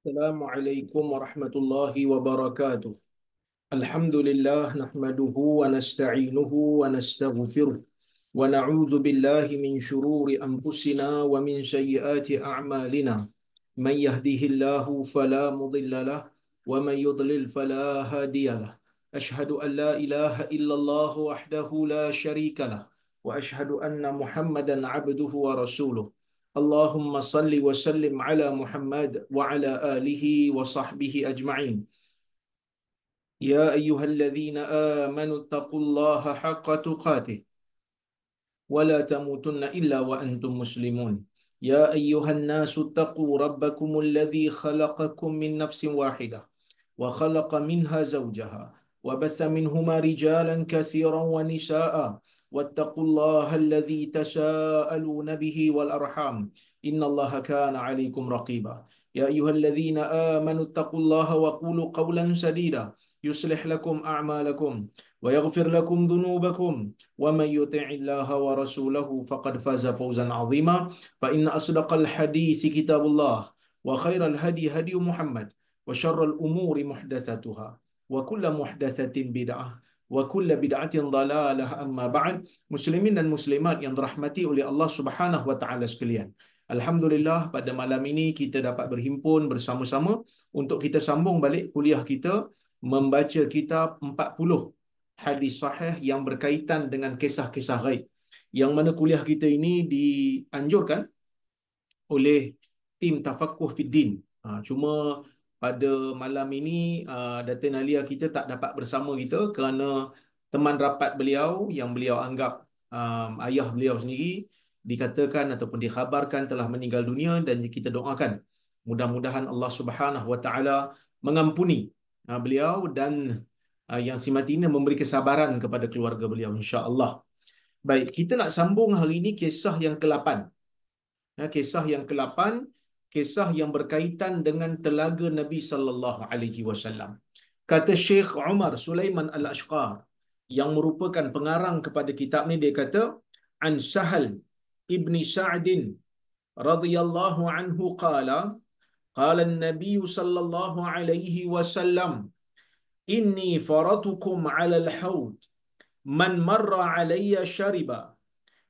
Assalamualaikum warahmatullahi wabarakatuh. Alhamdulillah nahmaduhu wa nasta'inuhu wa nastaghfiruh wa na'udzu billahi min shururi anfusina wa min sayyiati a'malina. Man yahdihillahu fala mudilla lah wa man yudlil fala hadiyalah. Ashhadu an la ilaha illallah wahdahu la syarika lah wa ashhadu anna Muhammadan 'abduhu wa rasuluh. Allahumma salli wa sallim ala Muhammad wa ala alihi wa sahbihi ajma'in. يا أيها الذين آمنوا اتقوا الله حق تقاته ولا تموتن إلا وأنتم مسلمون. يا أيها الناس اتقوا ربكم الذي خلقكم من نفس واحدة وخلق منها زوجها وبث منهما رجالا كثيرا ونساء واتقوا الله الذي تساءلون به والأرحام إن الله كان عليكم رقيبا. يا أيها الذين آمنوا اتقوا الله وقولوا قولا سديدا يصلح لكم أعمالكم ويغفر لكم ذنوبكم ومن يطع الله ورسوله فقد فاز فوزا عظيما. فإن أصدق الحديث كتاب الله وخير الهدي هدي محمد وشر الأمور محدثاتها وكل محدثة بدعة وكل بدعة ضلالة. أما بعد. Muslimin dan muslimat yang dirahmati oleh Allah Subhanahu wa taala sekalian. Alhamdulillah pada malam ini kita dapat berhimpun bersama-sama untuk kita sambung balik kuliah kita membaca kitab 40 hadis sahih yang berkaitan dengan kisah-kisah ghaib. Yang mana kuliah kita ini dianjurkan oleh tim Tafaqquh Fiddin. Cuma pada malam ini Datin Alia kita tak dapat bersama kita kerana teman rapat beliau yang beliau anggap ayah beliau sendiri dikatakan ataupun dikhabarkan telah meninggal dunia, dan kita doakan mudah-mudahan Allah Subhanahu wa taala mengampuni beliau dan yang sematinya memberi kesabaran kepada keluarga beliau insya-Allah. Baik, kita nak sambung hari ini kisah yang ke-8. Kisah yang ke-8, kisah yang berkaitan dengan telaga Nabi sallallahu alaihi wasallam. Kata Syekh Umar Sulaiman Al-Ashqar yang merupakan pengarang kepada kitab ni, dia kata an Sahal ibni Sa'din radhiyallahu anhu qala qala an-nabiy sallallahu alaihi wasallam inni faratukum 'ala al-hawd man marra 'alayya shariba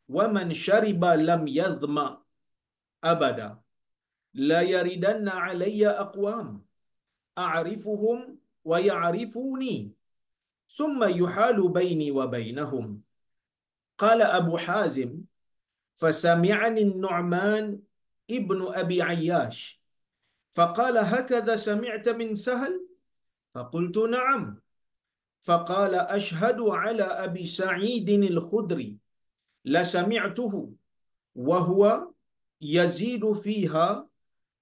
wa man shariba lam yadhma abada la yaridanna 'alayya aqwam a'rifuhum wa ya'rifuni thumma yuhalu baini wa bainahum. Qala Abu Hazim fasami'ani an-Nu'man ibnu Abi Ayyash faqala hakadha sami'ta min Sahal فقلت نعم فقال أشهد على أبي سعيد الخدري لسمعته وهو يزيد فيها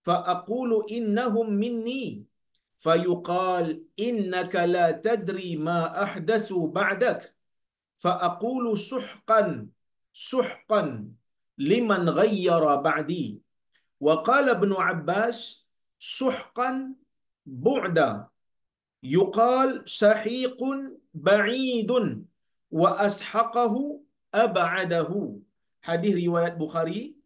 فأقول إنهم مني فيقال إنك لا تدري ما أحدثوا بعدك فأقول سحقا سحقا لمن غير بعدي. وقال ابن عباس سحقا بعدا yuqal sahiqun ba'idun wa ashaqahu ab'adahu. Hadis riwayat Bukhari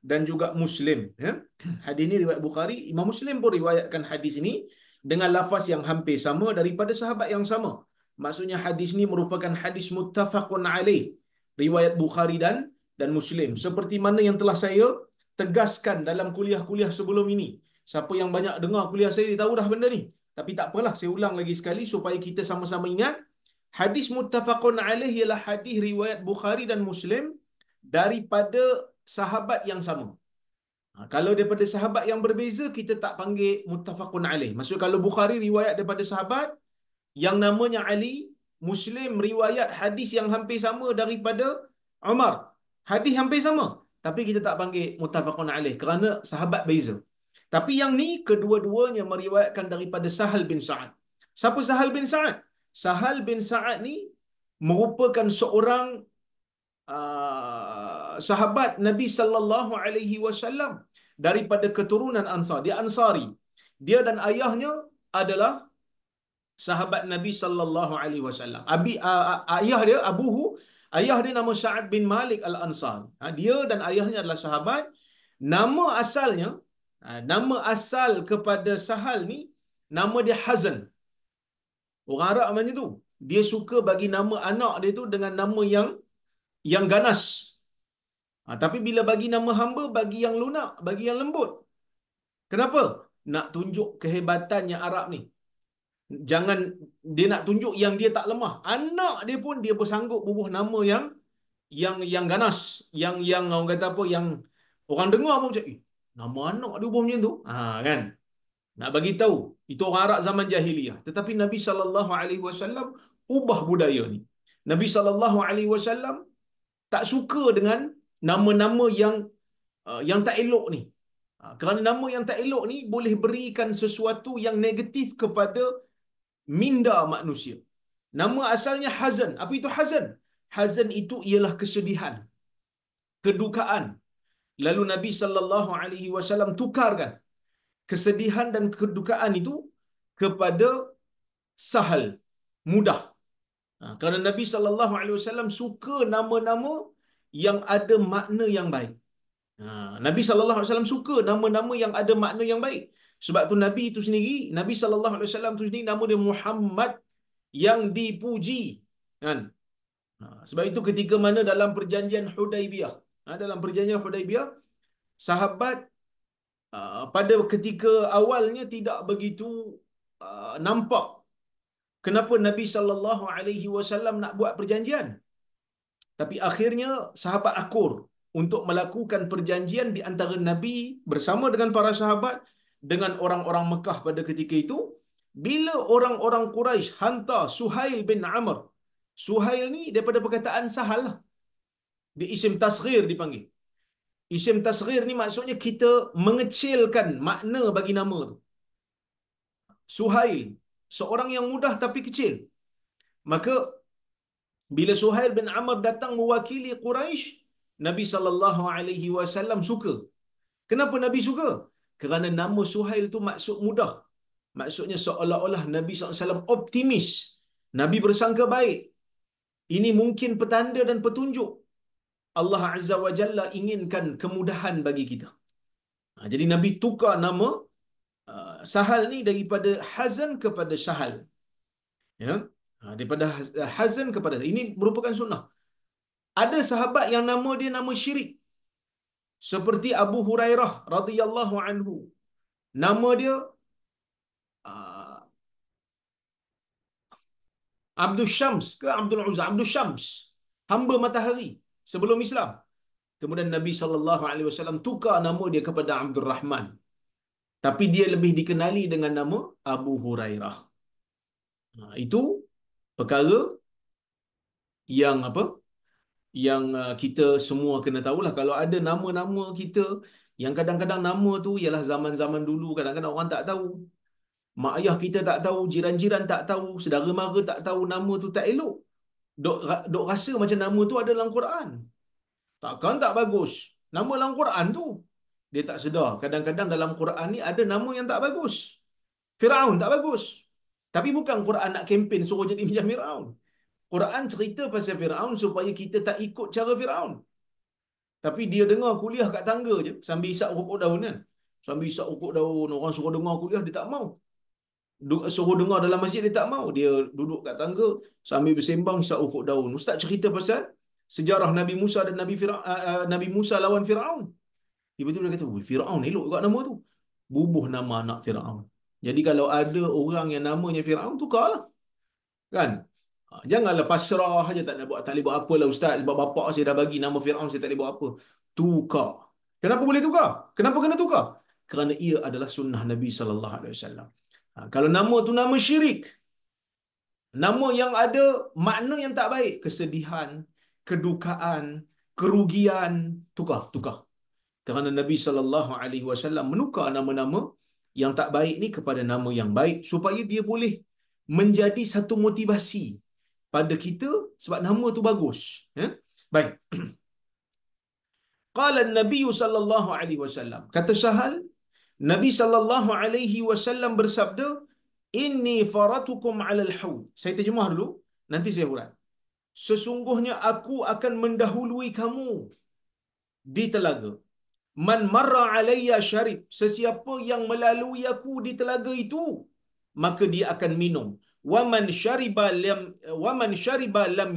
dan juga Muslim, ya. Hadis ini riwayat Bukhari, Imam Muslim pun riwayatkan hadis ini dengan lafaz yang hampir sama daripada sahabat yang sama. Maksudnya hadis ini merupakan hadis muttafaqun alaih, riwayat Bukhari dan Muslim. Seperti mana yang telah saya tegaskan dalam kuliah-kuliah sebelum ini. Siapa yang banyak dengar kuliah saya dia tahu dah benda ni. Tapi tak apalah, saya ulang lagi sekali supaya kita sama-sama ingat. Hadis muttafaqun alaih ialah hadis riwayat Bukhari dan Muslim daripada sahabat yang sama. Kalau daripada sahabat yang berbeza, kita tak panggil muttafaqun alaih. Maksud kalau Bukhari riwayat daripada sahabat yang namanya Ali, Muslim riwayat hadis yang hampir sama daripada Umar. Hadis hampir sama, tapi kita tak panggil muttafaqun alaih kerana sahabat beza. Tapi yang ni kedua-duanya meriwayatkan daripada Sahal bin Sa'ad. Siapa Sahal bin Sa'ad? Sahal bin Sa'ad ni merupakan seorang sahabat Nabi sallallahu alaihi wasallam daripada keturunan Ansar. Dia Ansari. Dia dan ayahnya adalah sahabat Nabi sallallahu alaihi wasallam. Ayah dia ayah dia nama Sa'ad bin Malik Al-Ansari. Dia dan ayahnya adalah sahabat. Nama asalnya Nama asal kepada Sahal ni, nama dia Hazan. Orang Arab macam tu. Dia suka bagi nama anak dia tu dengan nama yang ganas. Tapi bila bagi nama hamba, bagi yang lunak, bagi yang lembut. Kenapa? Nak tunjuk kehebatannya Arab ni. Jangan dia nak tunjuk yang dia tak lemah. Anak dia pun dia bersanggup bubuh nama yang ganas, yang orang kata apa, yang orang dengar pun macam, nama anak dia bubuh macam tu. Kan? Nak bagi tahu itu orang Arab zaman jahiliah. Tetapi Nabi sallallahu alaihi wasallam ubah budaya ni. Nabi sallallahu alaihi wasallam tak suka dengan nama-nama yang tak elok ni. Kerana nama yang tak elok ni boleh berikan sesuatu yang negatif kepada minda manusia. Nama asalnya Hazan. Apa itu Hazan? Hazan itu ialah kesedihan, kedukaan. Lalu Nabi sallallahu alaihi wasallam tukarkan kesedihan dan kedukaan itu kepada Sahal, mudah. Kerana Nabi sallallahu alaihi wasallam suka nama-nama yang ada makna yang baik. Nabi sallallahu alaihi wasallam suka nama-nama yang ada makna yang baik. Sebab tu Nabi itu sendiri, Nabi sallallahu alaihi wasallam tu sendiri nama dia Muhammad yang dipuji. Kan? Sebab itu ketika mana dalam perjanjian Hudaibiyah, dalam perjanjian Hudaibiyah, sahabat pada ketika awalnya tidak begitu nampak kenapa Nabi sallallahu alaihi wasallam nak buat perjanjian. Tapi akhirnya sahabat akur untuk melakukan perjanjian di antara Nabi bersama dengan para sahabat dengan orang-orang Mekah pada ketika itu. Bila orang-orang Quraisy hantar Suhail bin Amr. Suhail ni daripada perkataan Sahal lah. Dia isim tasghir dipanggil. Isim tasghir ni maksudnya kita mengecilkan makna bagi nama tu. Suhail, seorang yang mudah tapi kecil. Maka bila Suhail bin Amr datang mewakili Quraisy, Nabi sallallahu alaihi wasallam suka. Kenapa Nabi suka? Kerana nama Suhail tu maksud mudah. Maksudnya seolah-olah Nabi SAW optimis. Nabi bersangka baik. Ini mungkin petanda dan petunjuk Allah Azza wa Jalla inginkan kemudahan bagi kita. Jadi Nabi tukar nama Sahal ni daripada Hazan kepada Sahal. Ya? Daripada Hazan kepada, ini merupakan sunnah. Ada sahabat yang nama dia nama syirik. Seperti Abu Hurairah radhiyallahu anhu. Nama dia Abdul Syams ke Abdul Uzza? Abdul Syams, hamba matahari sebelum Islam. Kemudian Nabi sallallahu alaihi wasallam tukar nama dia kepada Abdul Rahman. Tapi dia lebih dikenali dengan nama Abu Hurairah. Itu perkara yang apa? Yang kita semua kena tahulah. Kalau ada nama-nama kita yang kadang-kadang nama tu ialah zaman-zaman dulu, kadang-kadang orang tak tahu. Mak ayah kita tak tahu, jiran-jiran tak tahu, saudara mara tak tahu, nama tu tak elok. Dok rasa macam nama tu ada dalam Quran. Takkan tak bagus. Nama dalam Quran tu. Dia tak sedar. Kadang-kadang dalam Quran ni ada nama yang tak bagus. Firaun tak bagus. Tapi bukan Quran nak kempen suruh jadi macam Firaun. Quran cerita pasal Firaun supaya kita tak ikut cara Firaun. Tapi dia dengar kuliah kat tangga je sambil isap rokok daun kan. Sambil isap rokok daun, orang suruh dengar kuliah dia tak mau. Suruh dengar dalam masjid dia tak mau. Dia duduk kat tangga sambil bersembang isap rokok daun. Ustaz cerita pasal sejarah Nabi Musa dan Nabi Musa lawan Firaun. Tiba-tiba dia kata, Firaun elok juga nama tu. Bubuh nama anak Firaun. Jadi kalau ada orang yang namanya Firaun, tukarlah. Kan? Janganlah pasrah saja tak nak buat, tak boleh buat apa lah ustaz, sebab bapak saya dah bagi nama Firaun, saya tak boleh buat apa. Tukar. Kenapa boleh tukar? Kenapa kena tukar? Kerana ia adalah sunnah Nabi sallallahu alaihi wasallam. Kalau nama tu nama syirik, nama yang ada makna yang tak baik, kesedihan, kedukaan, kerugian, tukar. Kerana Nabi sallallahu alaihi wasallam menukar nama-nama yang tak baik ni kepada nama yang baik supaya dia boleh menjadi satu motivasi pada kita sebab nama tu bagus. Baik. Qala an-nabiy sallallahu alaihi wasallam. Kata Sahal, Nabi sallallahu alaihi wasallam bersabda, "Inni faratukum 'alal haud." Saya terjemah dulu, nanti saya urang. Sesungguhnya aku akan mendahului kamu di telaga. Man marra alayya syarib. Sesiapa yang melalui aku di telaga itu, maka dia akan minum. Waman syariba lam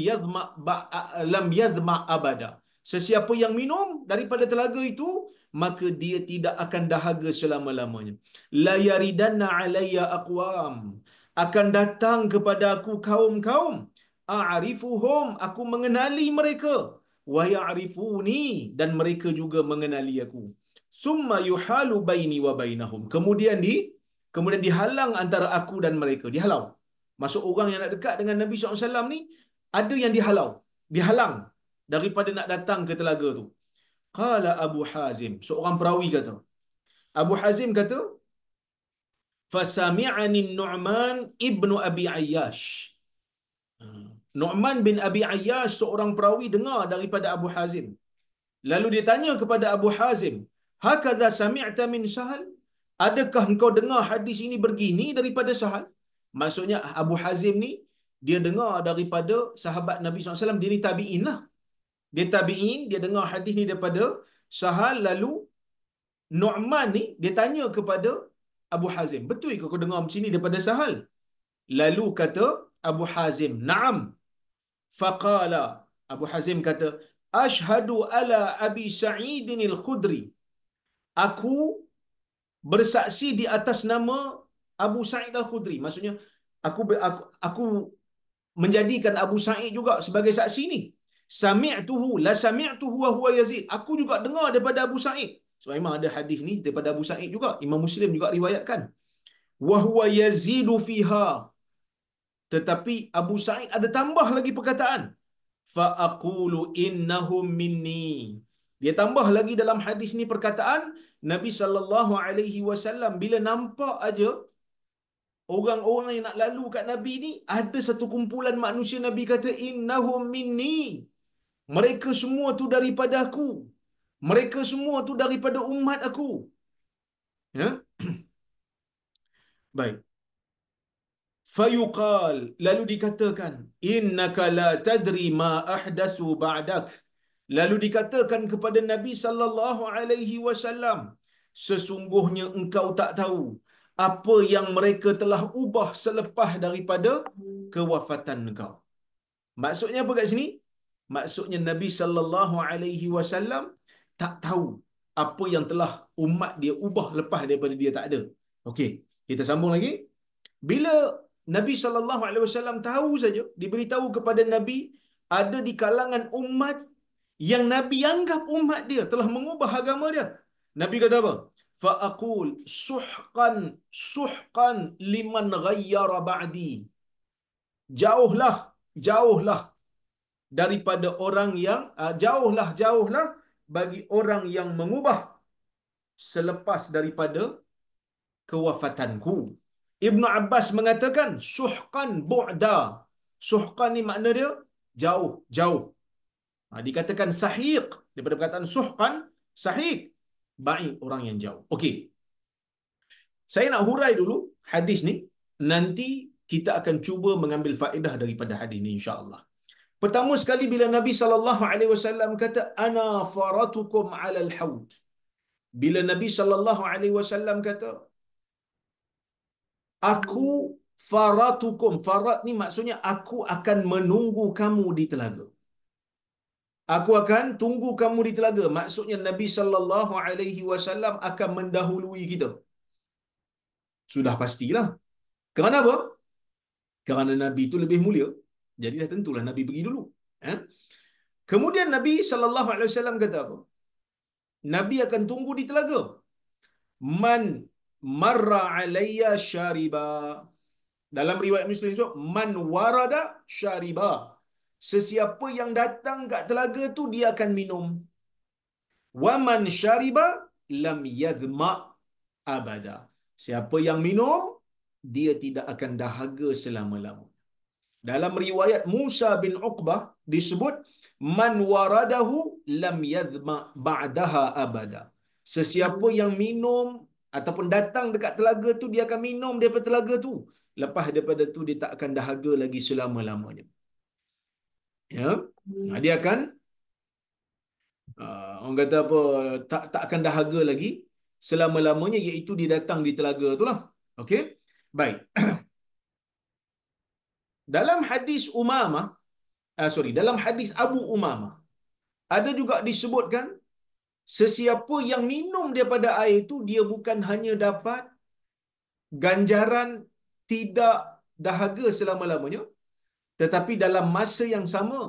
yadhma abada. Sesiapa yang minum daripada telaga itu, maka dia tidak akan dahaga selama-lamanya. La yaridanna alayya aqwam. Akan datang kepada aku kaum-kaum, a'rifuhum, aku mengenali mereka, wa ya'rifuni, dan mereka juga mengenali aku. Summa yuhalu baini wa bainahum. Kemudian dihalang antara aku dan mereka. Dihalau. Masuk orang yang nak dekat dengan Nabi SAW ni, ada yang dihalang daripada nak datang ke telaga tu. Qala Abu Hazim, seorang perawi kata. Abu Hazim kata, fasami'ani Nu'man ibnu Abi Ayyash. Nu'man bin Abi Ayyash, seorang perawi, dengar daripada Abu Hazim. Lalu dia tanya kepada Abu Hazim, hakadha sami'ta min Sahal? Adakah engkau dengar hadis ini begini daripada Sahal? Maksudnya Abu Hazim ni, dia dengar daripada sahabat Nabi SAW, dia ni tabi'in lah. Dia tabi'in, dia dengar hadis ni daripada Sahal. Lalu Nu'man ni, dia tanya kepada Abu Hazim, betul ke kau dengar macam ni daripada Sahal? Lalu kata Abu Hazim, na'am. Faqala, Abu Hazim kata, ashhadu ala Abi Sa'idin al-Khudri. Aku bersaksi di atas nama Abu Sa'id al-Khudri. Maksudnya, aku menjadikan Abu Sa'id juga sebagai saksi ni. Sami'tuhu wa huwa yazid. Aku juga dengar daripada Abu Sa'id. Sebab memang ada hadis ni daripada Abu Sa'id juga. Imam Muslim juga riwayatkan. Wa huwa yazidu fiha. Tetapi Abu Sa'id ada tambah lagi perkataan. Fa aqulu innahum minni. Dia tambah lagi dalam hadis ni perkataan Nabi sallallahu alaihi wasallam, bila nampak aja orang-orang yang nak lalu kat Nabi ni, ada satu kumpulan manusia, Nabi kata innahum minni. Mereka semua tu daripada aku. Mereka semua tu daripada umat aku. Ya? Baik. Fayuqal, lalu dikatakan, innaka la tadri ma ahdatsu ba'dak. Lalu dikatakan kepada Nabi sallallahu alaihi wasallam, sesungguhnya engkau tak tahu apa yang mereka telah ubah selepas daripada kewafatan engkau. Maksudnya apa kat sini? Maksudnya Nabi sallallahu alaihi wasallam tak tahu apa yang telah umat dia ubah lepas daripada dia tak ada. Okey, kita sambung lagi. Bila Nabi sallallahu alaihi wasallam tahu saja, diberitahu kepada Nabi ada di kalangan umat yang Nabi anggap umat dia telah mengubah agama dia. Nabi kata apa? Fa aqul suhqan liman ghayyara ba'di. Jauhlah, jauhlah daripada orang yang jauhlah bagi orang yang mengubah selepas daripada kewafatanku. Ibnu Abbas mengatakan suhqan bu'da. Suhqan ni makna dia jauh, jauh. Dikatakan sahiq daripada perkataan suhqan, sahiq, baik, orang yang jauh. Okey. Saya nak hurai dulu hadis ni, nanti kita akan cuba mengambil faedah daripada hadis ni insya-Allah. Pertama sekali bila Nabi sallallahu alaihi wasallam kata ana faratukum 'alal haud. Bila Nabi sallallahu alaihi wasallam kata aku faratukum, farat ni maksudnya aku akan menunggu kamu di telaga. Aku akan tunggu kamu di telaga. Maksudnya Nabi sallallahu alaihi wasallam akan mendahului kita. Sudah pastilah. Kerana apa? Kerana Nabi itu lebih mulia. Jadi dah tentulah Nabi pergi dulu. Kemudian Nabi sallallahu alaihi wasallam kata apa? Nabi akan tunggu di telaga. Man marra alayya syariba. Dalam riwayat Muslim itu, man warada syariba. Sesiapa yang datang kat telaga tu dia akan minum. Wa man syariba lam yadhma abada. Siapa yang minum, dia tidak akan dahaga selama-lamanya. Dalam riwayat Musa bin Uqbah disebut man waradahu lam yadhma ba'daha abada. Sesiapa yang minum ataupun datang dekat telaga tu, dia akan minum daripada telaga tu. Lepas daripada tu dia tak akan dahaga lagi selama-lamanya. Ya. Dia akan Orang kata apa, tak akan dahaga lagi selama-lamanya, iaitu dia datang di telaga itulah. Okey. Baik. Dalam hadis Umamah, dalam hadis Abu Umamah ada juga disebutkan sesiapa yang minum daripada air itu dia bukan hanya dapat ganjaran tidak dahaga selama-lamanya, tetapi dalam masa yang sama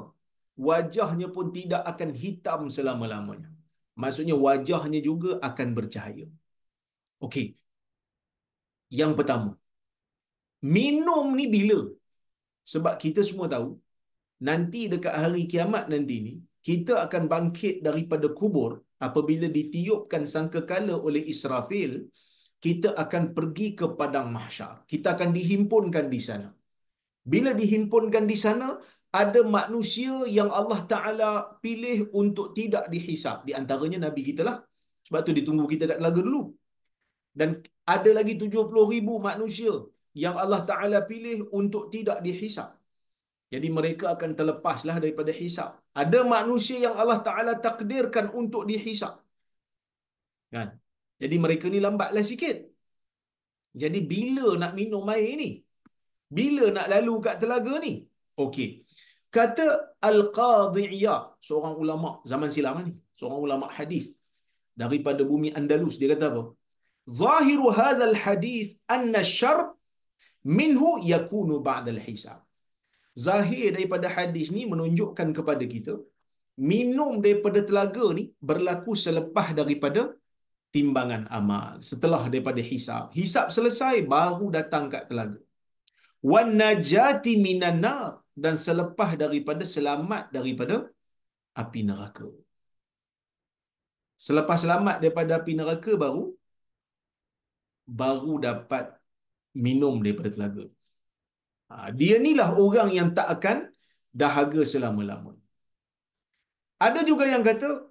wajahnya pun tidak akan hitam selama-lamanya. Maksudnya wajahnya juga akan bercahaya. Okey. Yang pertama, minum ni bila? Sebab kita semua tahu nanti dekat hari kiamat nanti ni kita akan bangkit daripada kubur apabila ditiupkan sangkakala oleh Israfil. Kita akan pergi ke padang mahsyar. Kita akan dihimpunkan di sana. Bila dihimpunkan di sana, ada manusia yang Allah Ta'ala pilih untuk tidak dihisap. Di antaranya Nabi kita lah. Sebab tu ditunggu kita kat telaga dulu. Dan ada lagi 70,000 manusia yang Allah Ta'ala pilih untuk tidak dihisap. Jadi mereka akan terlepaslah daripada hisap. Ada manusia yang Allah Ta'ala takdirkan untuk dihisap. Kan? Jadi mereka ni lambatlah sikit. Jadi bila nak minum air ni? Bila nak lalu kat telaga ni? Okey. Kata Al-Qadhi Iyad, seorang ulama zaman silam ni, seorang ulama hadis daripada bumi Andalus, dia kata apa? Zahiru hadzal hadis anna syarb minhu yakunu ba'da al-hisab. Zahir daripada hadis ni menunjukkan kepada kita minum daripada telaga ni berlaku selepas daripada timbangan amal, setelah daripada hisab. Hisab selesai baru datang kat telaga. Wan najati minan nar, dan selepas daripada selamat daripada api neraka. Selepas selamat daripada api neraka baru dapat minum daripada telaga. Dia inilah orang yang tak akan dahaga selama-lamanya. Ada juga yang kata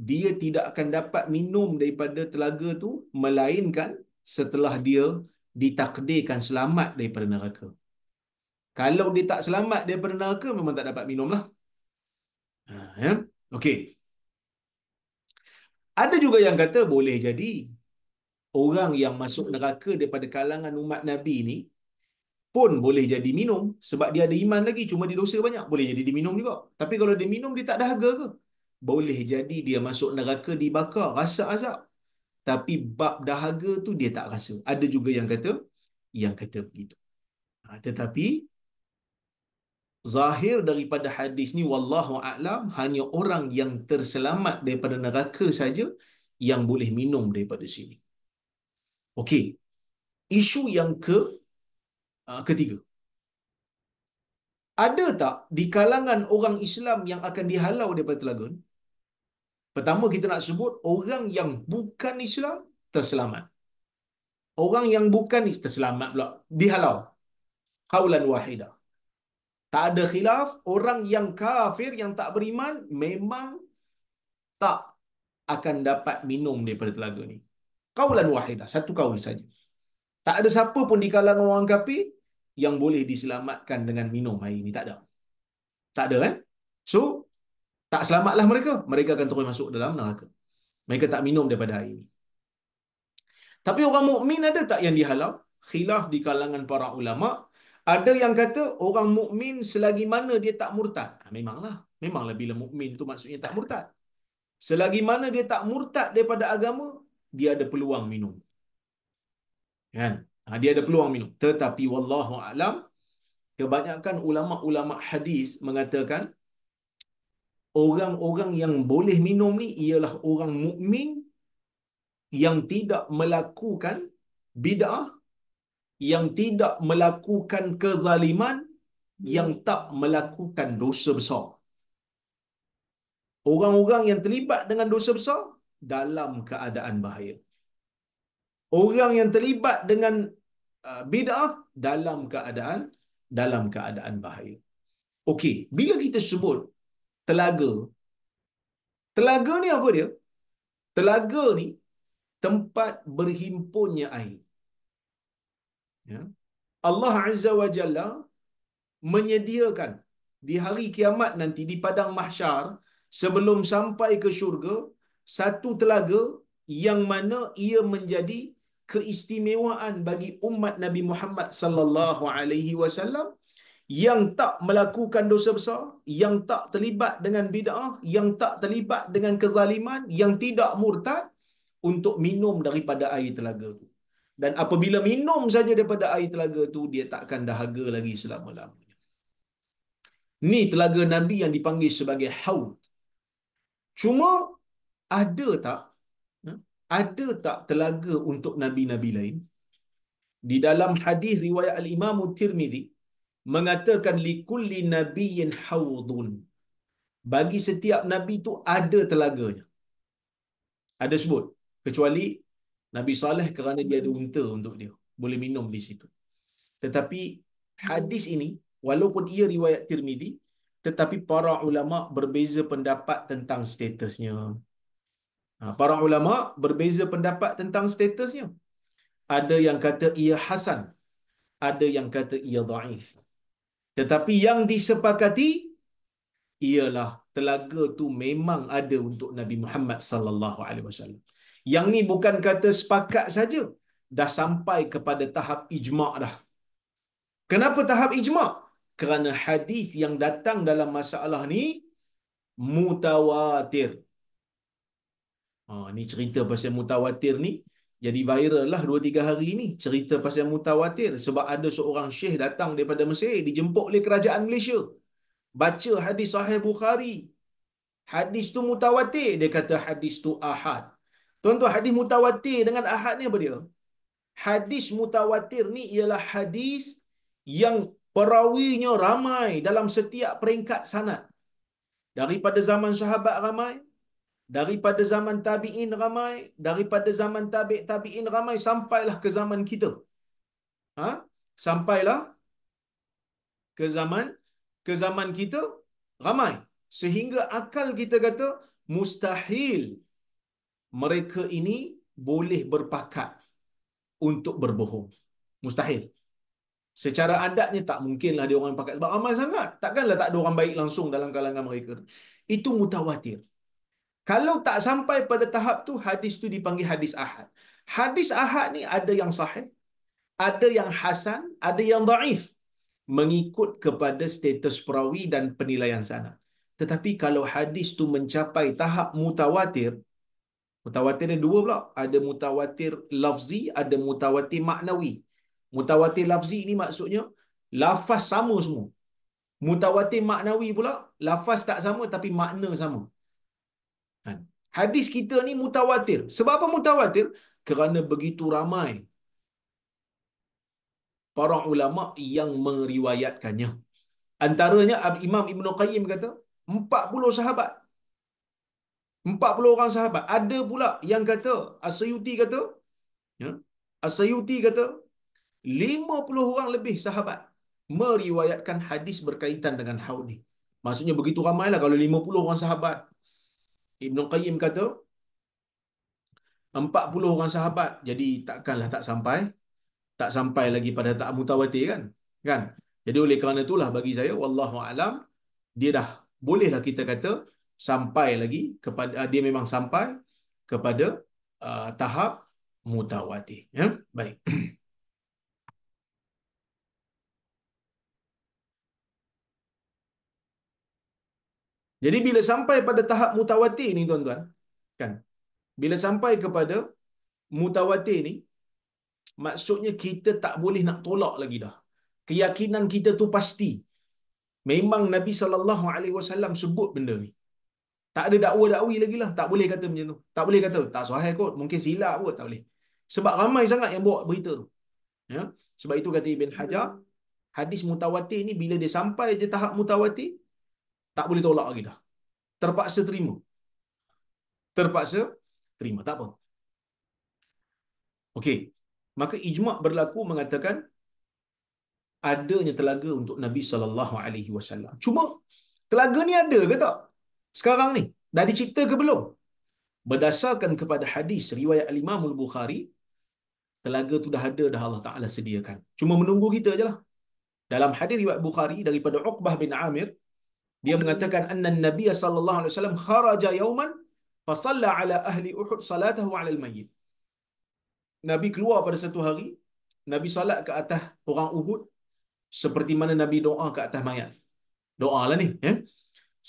dia tidak akan dapat minum daripada telaga tu melainkan setelah dia ditakdirkan selamat daripada neraka. Kalau dia tak selamat daripada neraka, memang tak dapat minum lah. Ya? Okey. Ada juga yang kata boleh jadi orang yang masuk neraka daripada kalangan umat Nabi ni pun boleh jadi minum sebab dia ada iman lagi, cuma dia dosa banyak. Boleh jadi dia minum juga. Tapi kalau dia minum, dia tak dahaga ke? Boleh jadi dia masuk neraka dibakar, rasa azab. Tapi bab dahaga tu dia tak rasa. Ada juga yang kata begitu. Tetapi zahir daripada hadis ni wallahu a'lam, hanya orang yang terselamat daripada neraka saja yang boleh minum daripada sini. Okey. Isu yang ketiga. Ada tak di kalangan orang Islam yang akan dihalau daripada telaga ni? Pertama kita nak sebut orang yang bukan Islam terselamat. Orang yang bukan terselamat pula dihalau. Qaulan wahidah. Tak ada khilaf, orang yang kafir yang tak beriman memang tak akan dapat minum daripada telaga ni. Qaulan wahidah, satu kaul saja. Tak ada siapa pun di kalangan orang kafir yang boleh diselamatkan dengan minum air ni, tak ada. Tak ada So, tak selamatlah mereka. Mereka akan terus masuk dalam neraka. Mereka tak minum daripada air ni. Tapi orang mukmin ada tak yang dihalau? Khilaf di kalangan para ulama. Ada yang kata orang mukmin selagi mana dia tak murtad. Memanglah. Memanglah bila mukmin tu maksudnya tak murtad. Selagi mana dia tak murtad daripada agama, dia ada peluang minum. Kan? Dia ada peluang minum. Tetapi wallahu alam, kebanyakan ulama-ulama hadis mengatakan orang-orang yang boleh minum ni ialah orang mukmin yang tidak melakukan bid'ah, yang tidak melakukan kezaliman, yang tak melakukan dosa besar. Orang-orang yang terlibat dengan dosa besar dalam keadaan bahaya. Orang yang terlibat dengan bid'ah dalam keadaan bahaya. Okey, bila kita sebut telaga, telaga ni apa dia? Telaga ni tempat berhimpunnya air. Ya. Allah Azza wa Jalla menyediakan di hari kiamat nanti di padang mahsyar sebelum sampai ke syurga, satu telaga yang mana ia menjadi keistimewaan bagi umat Nabi Muhammad sallallahu alaihi wasallam, yang tak melakukan dosa besar, yang tak terlibat dengan bid'ah, yang tak terlibat dengan kezaliman, yang tidak murtad, untuk minum daripada air telaga tu. Dan apabila minum saja daripada air telaga tu, dia takkan dahaga lagi selama-lamanya. Ni telaga Nabi yang dipanggil sebagai haud. Cuma ada tak ha? Ada tak telaga untuk nabi-nabi lain? Di dalam hadis riwayat al-Imam Tirmizi mengatakan likulli nabiyyin haudun. Bagi setiap nabi tu ada telaganya. Ada sebut kecuali Nabi Saleh, kerana dia ada unta untuk dia, boleh minum di situ. Tetapi hadis ini walaupun ia riwayat Tirmizi, tetapi para ulama berbeza pendapat tentang statusnya. Para ulama berbeza pendapat tentang statusnya. Ada yang kata ia hasan, ada yang kata ia dhaif. Tetapi yang disepakati ialah telaga tu memang ada untuk Nabi Muhammad sallallahu alaihi wasallam. Yang ni bukan kata sepakat saja, dah sampai kepada tahap ijma' dah. Kenapa tahap ijma'? Kerana hadis yang datang dalam masalah ni mutawatir. Ni cerita pasal mutawatir ni jadi viral lah 2-3 hari ni. Cerita pasal mutawatir sebab ada seorang syekh datang daripada Mesir, dijemput oleh kerajaan Malaysia. Baca hadis Sahih Bukhari. Hadis tu mutawatir, dia kata hadis tu ahad. Tuan-tuan, hadis mutawatir dengan ahad ni apa dia? Hadis mutawatir ni ialah hadis yang perawinya ramai dalam setiap peringkat sanad. Daripada zaman sahabat ramai, daripada zaman tabi'in ramai, daripada zaman tabi'in ramai, sampailah ke zaman kita. Ha? Sampailah ke zaman kita ramai. Sehingga akal kita kata mustahil mereka ini boleh berpakat untuk berbohong. Mustahil. Secara adatnya tak mungkinlah dia orang pakat sebab ramai sangat. Takkanlah tak ada orang baik langsung dalam kalangan mereka. Itu mutawatir. Kalau tak sampai pada tahap tu, hadis tu dipanggil hadis ahad. Hadis ahad ni ada yang sahih, ada yang hasan, ada yang dhaif, mengikut kepada status perawi dan penilaian sanad. Tetapi kalau hadis tu mencapai tahap mutawatir, mutawatir ada dua pula. Ada mutawatir lafzi, ada mutawatir maknawi. Mutawatir lafzi ni maksudnya lafaz sama semua. Mutawatir maknawi pula lafaz tak sama tapi makna sama. Hadis kita ni mutawatir. Sebab apa mutawatir? Kerana begitu ramai para ulama yang meriwayatkannya. Antaranya Imam Ibn Qayyim kata 40 sahabat. 40 orang sahabat. Ada pula yang kata, As-Sayuti kata, ya, As-Sayuti kata 50 orang lebih sahabat meriwayatkan hadis berkaitan dengan haud ni. Maksudnya begitu ramailah kalau 50 orang sahabat. Ibn Qayyim kata 40 orang sahabat, jadi takkanlah tak sampai lagi pada tak mutawatir kan? Jadi oleh kerana itulah bagi saya wallahu alam, dia dah bolehlah kita kata sampai lagi kepada dia memang sampai kepada tahap mutawatir, ya. Baik. Jadi bila sampai pada tahap mutawatir ni tuan-tuan, kan? Bila sampai kepada mutawatir ni, maksudnya kita tak boleh nak tolak lagi dah. Keyakinan kita tu pasti. Memang Nabi sallallahu alaihi wasallam sebut benda ni. Tak ada dakwa-dakwi lagi lah. Tak boleh kata macam tu. Tak boleh kata tak sahih kot, mungkin silap kot, tak boleh. Sebab ramai sangat yang bawa berita tu. Ya? Sebab itu kata Ibn Hajar, hadis mutawatir ni bila dia sampai je tahap mutawatir, tak boleh tolak lagi dah. Terpaksa terima. Terpaksa terima, tak apa. Okey. Maka ijma' berlaku mengatakan adanya telaga untuk Nabi sallallahu alaihi wasallam. Cuma telaga ni ada ke tak? Sekarang ni dah dicipta ke belum? Berdasarkan kepada hadis riwayat Al-Imam Al-Bukhari, telaga tu dah ada, dah Allah Taala sediakan. Cuma menunggu kita ajalah. Dalam hadis riwayat Bukhari daripada Uqbah bin Amir, Dia mengatakan anna Nabi sallallahu alaihi wasallam kharaja yauman fa shalla ala ahli Uhud salatahu ala al-mayyit. Nabi keluar pada satu hari, Nabi salat ke atas orang Uhud seperti mana Nabi doa ke atas mayat. Doa lah ni, ya.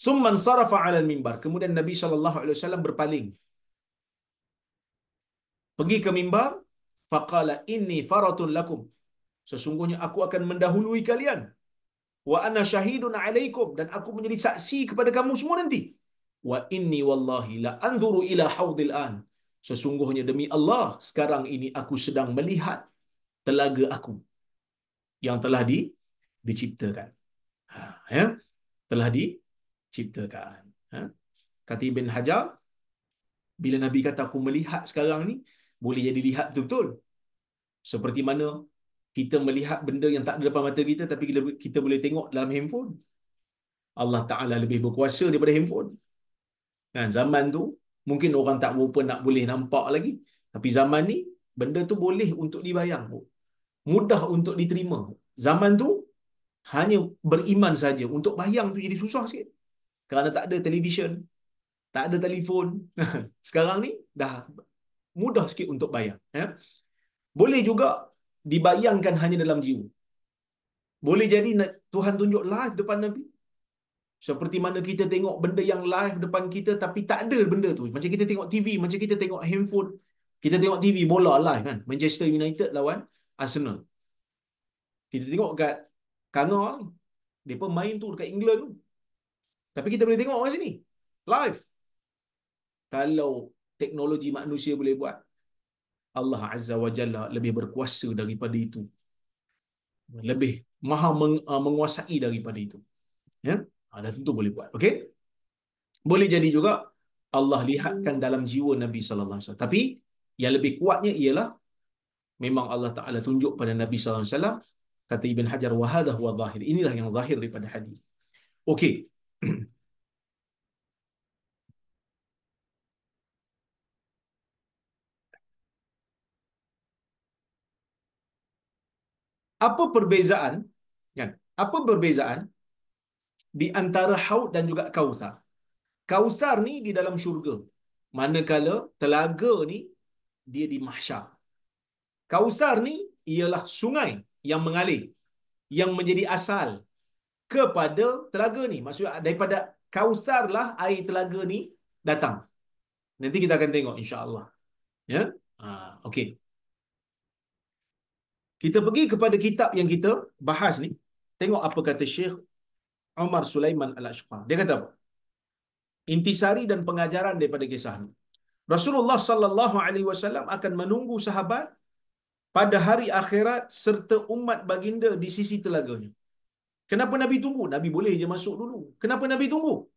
Summan sarafa 'ala al-mimbar. Kemudian Nabi sallallahu alaihi wasallam berpaling pergi ke mimbar, faqala inni faratun lakum. Sesungguhnya aku akan mendahului kalian. Wa ana syahidun 'alaikum, dan aku menjadi saksi kepada kamu semua nanti. Wa inni wallahi la anzuru ila haudil an. Sesungguhnya demi Allah, sekarang ini aku sedang melihat telaga aku yang telah diciptakan. Ha, ya, telah diciptakan. Ha? Kata Ibn Hajar, bila Nabi kata aku melihat sekarang ni, boleh jadi lihat betul-betul. Seperti mana kita melihat benda yang tak ada depan mata kita, tapi kita boleh tengok dalam handphone. Allah Ta'ala lebih berkuasa daripada handphone. Kan, zaman tu, mungkin orang tak berapa nak boleh nampak lagi. Tapi zaman ni, benda tu boleh untuk dibayang. Mudah untuk diterima. Zaman tu, hanya beriman saja. Untuk bayang tu jadi susah sikit. Kerana tak ada televisyen, tak ada telefon. Sekarang ni, dah mudah sikit untuk bayang. Ya? Boleh juga dibayangkan hanya dalam jiwa. Boleh jadi Tuhan tunjuk live depan Nabi. Seperti mana kita tengok benda yang live depan kita tapi tak ada benda tu. Macam kita tengok TV, macam kita tengok handphone. Kita tengok TV bola live kan. Manchester United lawan Arsenal. Kita tengok kat Kanga ni. Mereka main tu dekat England tu. Tapi kita boleh tengok kat sini. Live. Kalau teknologi manusia boleh buat, Allah Azza wa Jalla lebih berkuasa daripada itu. Lebih maha menguasai daripada itu. Ya? Dah tentu boleh buat. Okey? Boleh jadi juga Allah lihatkan dalam jiwa Nabi sallallahu alaihi wasallam. Tapi yang lebih kuatnya ialah memang Allah Taala tunjuk pada Nabi sallallahu alaihi wasallam. Kata Ibn Hajar, wa hadha huwa zahir. Inilah yang zahir daripada hadis. Okey. Apa perbezaan, kan? Apa perbezaan di antara Haud dan juga Kautsar? Kautsar ni di dalam syurga. Manakala telaga ni dia di mahsyar. Kautsar ni ialah sungai yang mengalir, yang menjadi asal kepada telaga ni. Maksudnya daripada Kautsar lah air telaga ni datang. Nanti kita akan tengok insya-Allah. Ya? Okey. Kita pergi kepada kitab yang kita bahas ni. Tengok apa kata Syekh Umar Sulaiman Al-Ashqar. Dia kata apa? Intisari dan pengajaran daripada kisah ni. Rasulullah sallallahu alaihi wasallam akan menunggu sahabat pada hari akhirat serta umat baginda di sisi telaganya. Kenapa Nabi tunggu? Nabi boleh je masuk dulu. Kenapa Nabi tunggu?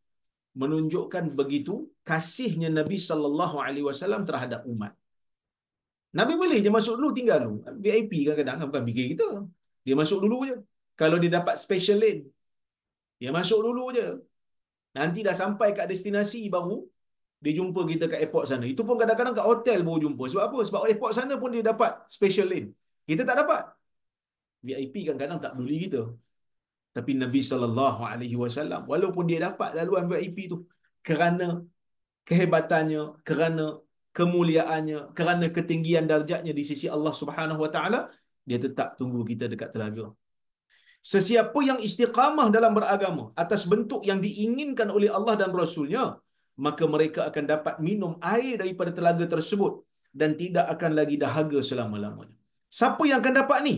Menunjukkan begitu kasihnya Nabi sallallahu alaihi wasallam terhadap umat. Nabi boleh je masuk dulu, tinggal dulu. VIP kadang-kadang bukan fikir kita. Dia masuk dulu je. Kalau dia dapat special lane, dia masuk dulu je. Nanti dah sampai kat destinasi baru dia jumpa kita kat airport sana. Itu pun kadang-kadang kat hotel baru jumpa. Sebab apa? Sebab airport sana pun dia dapat special lane. Kita tak dapat. VIP kadang-kadang tak peduli kita. Tapi Nabi sallallahu alaihi wasallam walaupun dia dapat laluan VIP tu, kerana kehebatannya, kerana kemuliaannya, kerana ketinggian darjatnya di sisi Allah Subhanahu wa taala, dia tetap tunggu kita dekat telaga. Sesiapa yang istiqamah dalam beragama atas bentuk yang diinginkan oleh Allah dan Rasulnya, maka mereka akan dapat minum air daripada telaga tersebut dan tidak akan lagi dahaga selama-lamanya. Siapa yang akan dapat ni?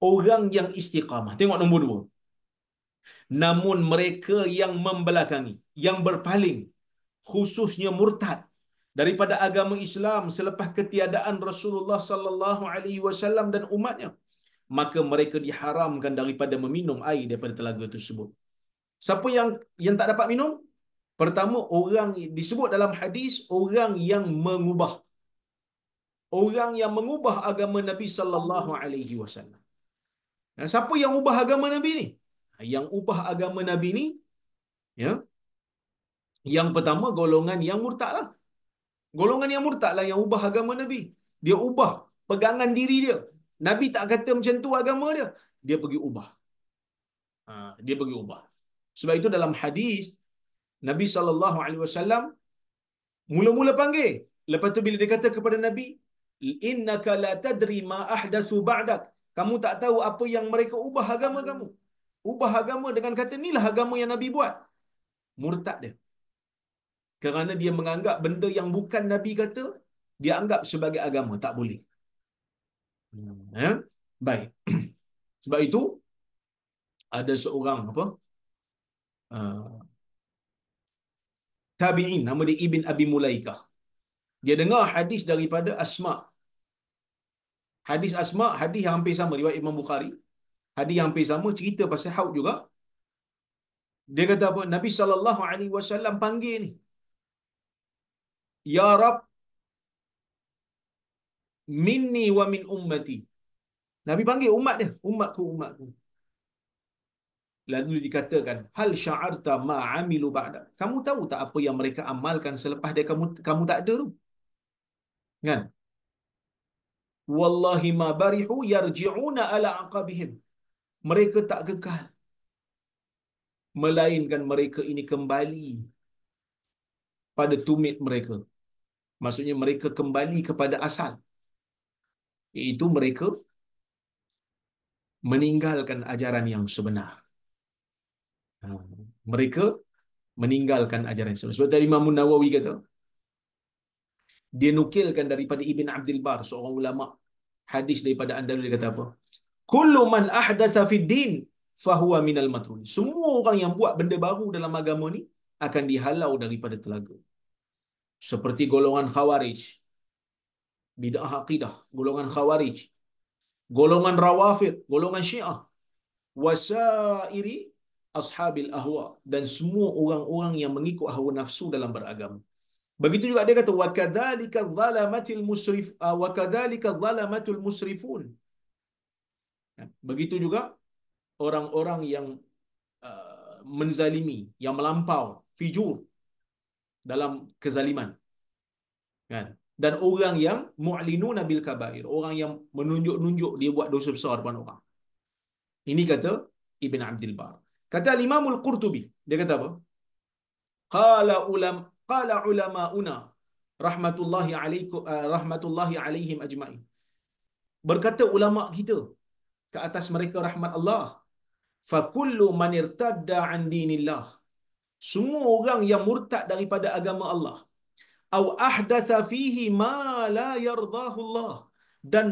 Orang yang istiqamah. Tengok nombor 2. Namun mereka yang membelakangi, yang berpaling, khususnya murtad daripada agama Islam selepas ketiadaan Rasulullah sallallahu alaihi wasallam dan umatnya, maka mereka diharamkan daripada meminum air daripada telaga tersebut. Siapa yang tak dapat minum? Pertama, orang disebut dalam hadis orang yang mengubah. Orang yang mengubah agama Nabi sallallahu alaihi wasallam. Dan siapa yang ubah agama Nabi ni? Yang ubah agama Nabi ni, ya. Yang pertama golongan yang murtad lah. Golongan yang murtad lah yang ubah agama Nabi. Dia ubah pegangan diri dia. Nabi tak kata macam tu agama dia. Dia pergi ubah. Dia pergi ubah. Sebab itu dalam hadis Nabi SAW mula-mula panggil. Lepas tu bila dia kata kepada Nabi, innaka la tadri ma ahdatsu ba'dak. Kamu tak tahu apa yang mereka ubah agama kamu. Ubah agama dengan kata inilah agama yang Nabi buat. Murtad dia. Kerana dia menganggap benda yang bukan Nabi kata, dia anggap sebagai agama. Tak boleh. Ya? Baik. Sebab itu, ada seorang uh, tabi'in, nama dia Ibn Abi Mulaikah. Dia dengar hadis daripada Asma. Hadis Asma, hadis yang hampir sama, riwayat Imam Bukhari. Hadis yang hampir sama, cerita pasal haud juga. Dia kata apa? Nabi SAW panggil ni. Ya Rab, minni wa min ummati. Nabi panggil umat dia. Umatku, umatku. Lalu dikatakan, hal sya'arta ma'amilu ba'da. Kamu tahu tak apa yang mereka amalkan selepas dia kamu tak ada tu? Kan? Wallahi ma barihu yarji'una ala aqabihim. Mereka tak kekal. Melainkan mereka ini kembali pada tumit mereka. Maksudnya mereka kembali kepada asal. Iaitu mereka meninggalkan ajaran yang sebenar. Ha. Mereka meninggalkan ajaran yang sebenar. Sebab tadi Imam Nawawi kata, dia nukilkan daripada Ibn Abdul Bar, seorang ulama hadis daripada Andalus, dia kata apa? Kullu man ahdatha fid din fahuwa minal matrun. Semua orang yang buat benda baru dalam agama ni akan dihalau daripada telaga. Seperti golongan Khawarij, bid'ah akidah, golongan Khawarij, golongan Rawafid, golongan Syiah, wasairi ashabil ahwa, dan semua orang-orang yang mengikut hawa nafsu dalam beragama. Begitu juga dia kata wa kadzalika zalamatul musrifun. Begitu juga orang-orang yang menzalimi, yang melampau, fijur dalam kezaliman. Kan? Dan orang yang mu'linuna bil kabair, orang yang menunjuk-nunjuk dia buat dosa besar depan orang. Ini kata Ibn Abdul Bar. Kata Imam Al-Qurtubi, dia kata apa? Qala ulamauna rahmatullahi alaihim ajma'in. Berkata ulama kita, ke atas mereka rahmat Allah, fa kullu man irtadda an dinillah. Semua orang yang murtad daripada agama Allah, au ahdatha fihi ma la yardahu Allah, dan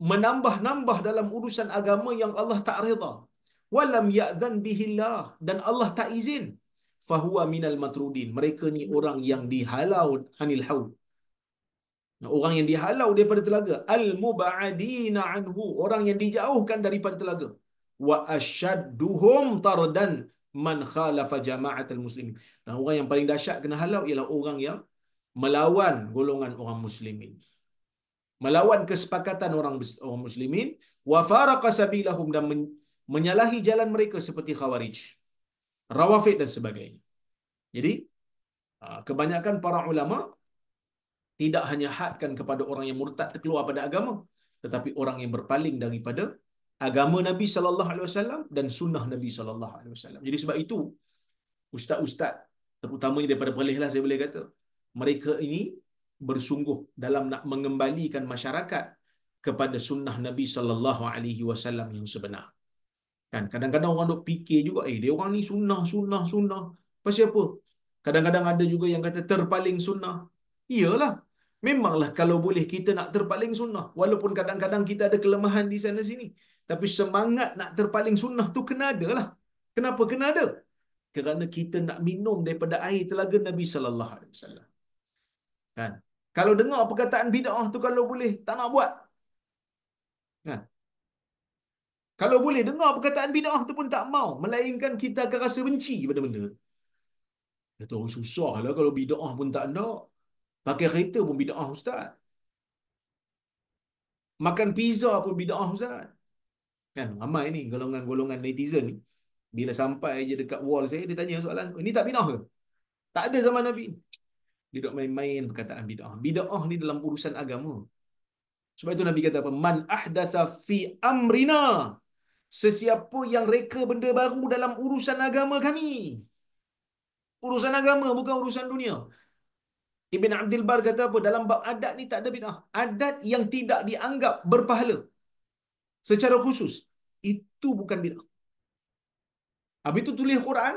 menambah-nambah dalam urusan agama yang Allah tak redha, walam ya'zan bihillah, dan Allah tak izin, fahuwa minal matrudin. Mereka ni orang yang dihalau anil haud. Orang yang dihalau daripada telaga. Al-muba'adina anhu, orang yang dijauhkan daripada telaga. Wa asyadduhum tardan man khalafa jama'atul muslimin. Dan orang yang paling dahsyat kena halau ialah orang yang melawan golongan orang muslimin, melawan kesepakatan orang muslimin, wa faraqa sabilahum, dan menyalahi jalan mereka seperti Khawarij, Rawafid dan sebagainya. Jadi kebanyakan para ulama tidak hanya hadkan kepada orang yang murtad terkeluar pada agama, tetapi orang yang berpaling daripada agama Nabi sallallahu alaihi wasallam dan sunnah Nabi sallallahu alaihi wasallam. Jadi sebab itu ustaz-ustaz, terutamanya daripada Perlis lah saya boleh kata, mereka ini bersungguh dalam nak mengembalikan masyarakat kepada sunnah Nabi sallallahu alaihi wasallam yang sebenar. Kan kadang-kadang orang duk fikir juga, dia orang ni sunnah. Pasal apa? Kadang-kadang ada juga yang kata terpaling sunnah. Iyalah. Memanglah kalau boleh kita nak terpaling sunnah, walaupun kadang-kadang kita ada kelemahan di sana sini. Tapi semangat nak terpaling sunnah tu kena ada lah. Kenapa kena ada? Kerana kita nak minum daripada air telaga Nabi sallallahu alaihi wasallam. Kan? Kalau dengar perkataan bid'ah tu kalau boleh tak nak buat. Kan? Kalau boleh dengar perkataan bid'ah tu pun tak mau, melainkan kita akan rasa benci pada benda. Dia tahu susahlah kalau bid'ah pun tak nak. Pakai kereta pun bid'ah ustaz. Makan pizza pun bid'ah ustaz. Kan? Ramai ni golongan-golongan netizen ni. Bila sampai je dekat wall saya, dia tanya soalan, ini tak bid'ah ke? Tak ada zaman Nabi. Dia duk main-main perkataan bid'ah. Bid'ah ni dalam urusan agama. Sebab itu Nabi kata apa? Man ahdatha fi amrina Sesiapa yang reka benda baru dalam urusan agama kami. Urusan agama, bukan urusan dunia. Ibn Abdul Bar kata apa? Dalam bab adat ni tak ada bid'ah. Adat yang tidak dianggap berpahala secara khusus, itu bukan bid'ah. Habis itu tulis Quran.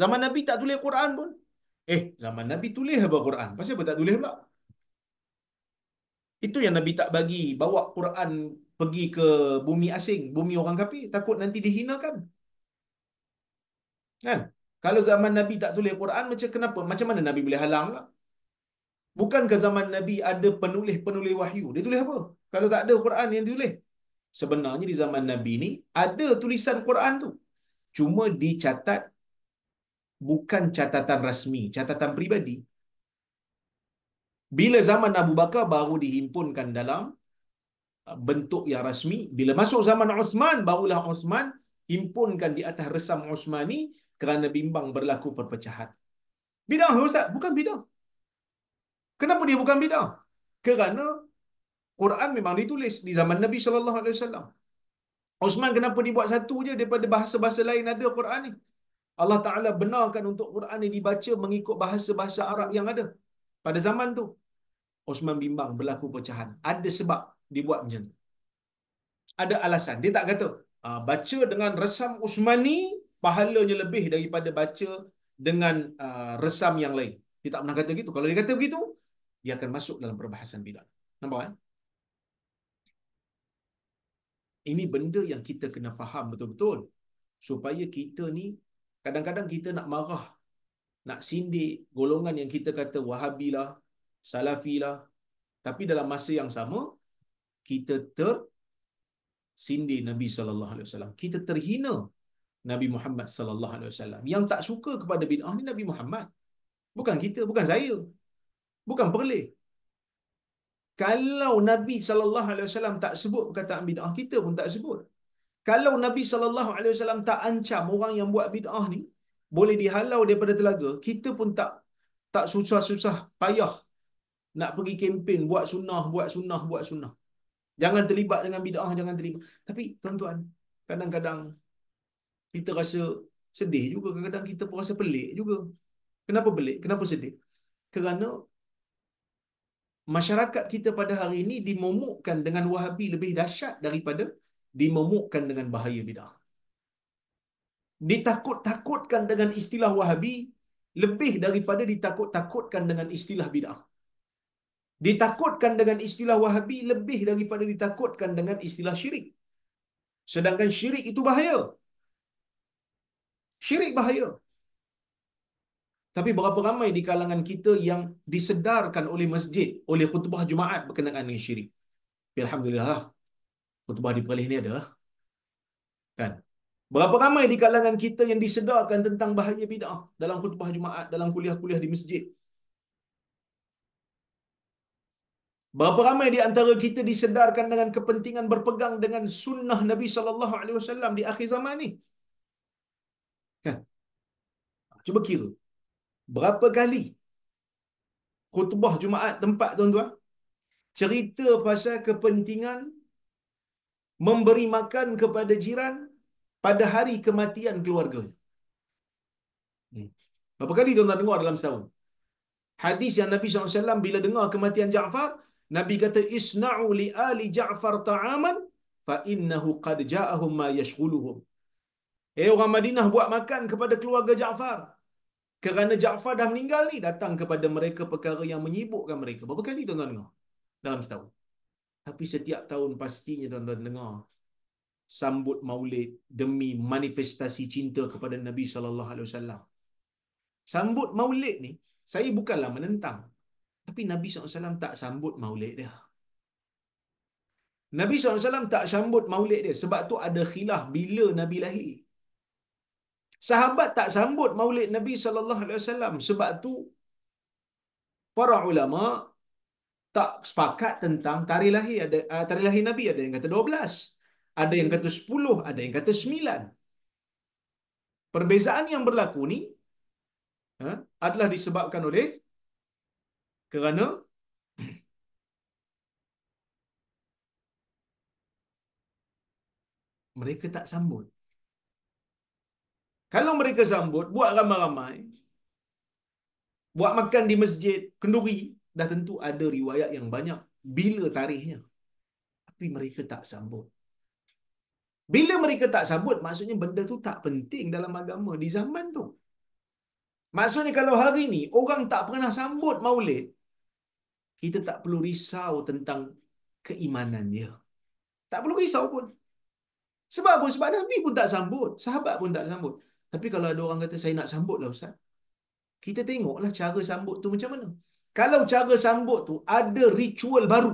Zaman Nabi tak tulis Quran pun. Zaman Nabi tulis apa Quran? Pasal apa tak tulis pula? Itu yang Nabi tak bagi bawa Quran pergi ke bumi asing, bumi orang kafir, takut nanti dihinakan. Kan? Kalau zaman Nabi tak tulis Quran, macam kenapa? Macam mana Nabi boleh halang lah? Bukankah zaman Nabi ada penulis-penulis wahyu? Dia tulis apa? Kalau tak ada Quran yang ditulis. Sebenarnya di zaman Nabi ni ada tulisan Quran tu. Cuma dicatat bukan catatan rasmi, catatan peribadi. Bila zaman Abu Bakar baru dihimpunkan dalam bentuk yang rasmi. Bila masuk zaman Uthman, barulah Uthman himpunkan di atas resam Uthmani kerana bimbang berlaku perpecahan. Bidah, Ustaz? Bukan bidah. Kenapa dia bukan bidah? Kerana Quran memang ditulis di zaman Nabi sallallahu alaihi wasallam. Uthman kenapa dibuat satu je daripada bahasa-bahasa lain ada Quran ni? Allah Taala benarkan untuk Quran ni dibaca mengikut bahasa-bahasa Arab yang ada pada zaman tu. Uthman bimbang berlaku perpecahan. Ada sebab dibuat macam tu. Ada alasan. Dia tak kata baca dengan resam Usmani pahalanya lebih daripada baca dengan resam yang lain. Dia tak pernah kata gitu. Kalau dia kata begitu, dia akan masuk dalam perbahasan bidah. Nampak kan? Ini benda yang kita kena faham betul-betul. Supaya kita ni, kadang-kadang kita nak marah, nak sindir golongan yang kita kata Wahabi lah, Salafi lah. Tapi dalam masa yang sama, kita tersindir Nabi sallallahu alaihi wasallam. Kita terhina Nabi Muhammad sallallahu alaihi wasallam. Yang tak suka kepada bid'ah ni Nabi Muhammad. Bukan kita, bukan saya. Bukan perleh. Kalau Nabi sallallahu alaihi wasallam tak sebut perkataan bid'ah, kita pun tak sebut. Kalau Nabi sallallahu alaihi wasallam tak ancam orang yang buat bid'ah ni boleh dihalau daripada telaga, kita pun tak susah-susah payah nak pergi kempen buat sunnah, buat sunnah, buat sunnah. Jangan terlibat dengan bid'ah, jangan terlibat. Tapi tuan-tuan, kadang-kadang kita rasa sedih juga, kadang-kadang kita pun rasa pelik juga. Kenapa pelik? Kenapa sedih? Kerana masyarakat kita pada hari ini dimomokkan dengan Wahabi lebih dahsyat daripada dimomokkan dengan bahaya bid'ah. Ditakut-takutkan dengan istilah Wahabi lebih daripada ditakut-takutkan dengan istilah bid'ah. Ditakutkan dengan istilah Wahabi lebih daripada ditakutkan dengan istilah syirik. Sedangkan syirik itu bahaya. Syirik bahaya. Tapi berapa ramai di kalangan kita yang disedarkan oleh masjid, oleh khutbah Jumaat berkenaan dengan syirik. Alhamdulillah, khutbah di Perlis ni ada lah. Kan? Berapa ramai di kalangan kita yang disedarkan tentang bahaya bid'ah dalam khutbah Jumaat, dalam kuliah-kuliah di masjid. Berapa ramai di antara kita disedarkan dengan kepentingan berpegang dengan sunnah Nabi sallallahu alaihi wasallam di akhir zaman ni. Kan? Cuba kira. Berapa kali khutbah Jumaat tempat tuan-tuan cerita pasal kepentingan memberi makan kepada jiran pada hari kematian keluarga. Berapa kali tuan-tuan dengar dalam setahun? Hadis yang Nabi SAW bila dengar kematian Ja'far, Nabi kata, Isna'u li ali Ja'far ta'aman, fa innahu qad ja'ahum ma yashghuluhum. Orang Madinah buat makan kepada keluarga Ja'far. Kerana Ja'far dah meninggal ni, datang kepada mereka perkara yang menyibukkan mereka. Berapa kali tuan-tuan dengar? Dalam setahun. Tapi setiap tahun pastinya tuan-tuan dengar sambut maulid demi manifestasi cinta kepada Nabi sallallahu alaihi wasallam. Sambut maulid ni, saya bukanlah menentang. Tapi Nabi SAW tak sambut maulid dia. Nabi SAW tak sambut maulid dia. Sebab tu ada khilaf bila Nabi lahir. Sahabat tak sambut maulid Nabi SAW. Sebab tu para ulama tak sepakat tentang tarikh lahir. Tarikh lahir Nabi ada yang kata 12. Ada yang kata 10. Ada yang kata 9. Perbezaan yang berlaku ni adalah disebabkan oleh kerana Mereka tak sambut. Kalau mereka sambut, buat ramai-ramai, buat makan di masjid, kenduri, dah tentu ada riwayat yang banyak bila tarikhnya. Tapi mereka tak sambut. Bila mereka tak sambut, maksudnya benda tu tak penting dalam agama di zaman tu. Maksudnya kalau hari ni orang tak pernah sambut maulid, kita tak perlu risau tentang keimanan dia. Tak perlu risau pun. Sebab apa? Sebab Nabi pun tak sambut. Sahabat pun tak sambut. Tapi kalau ada orang kata, saya nak sambut lah Ustaz. Kita tengoklah cara sambut tu macam mana. Kalau cara sambut tu ada ritual baru.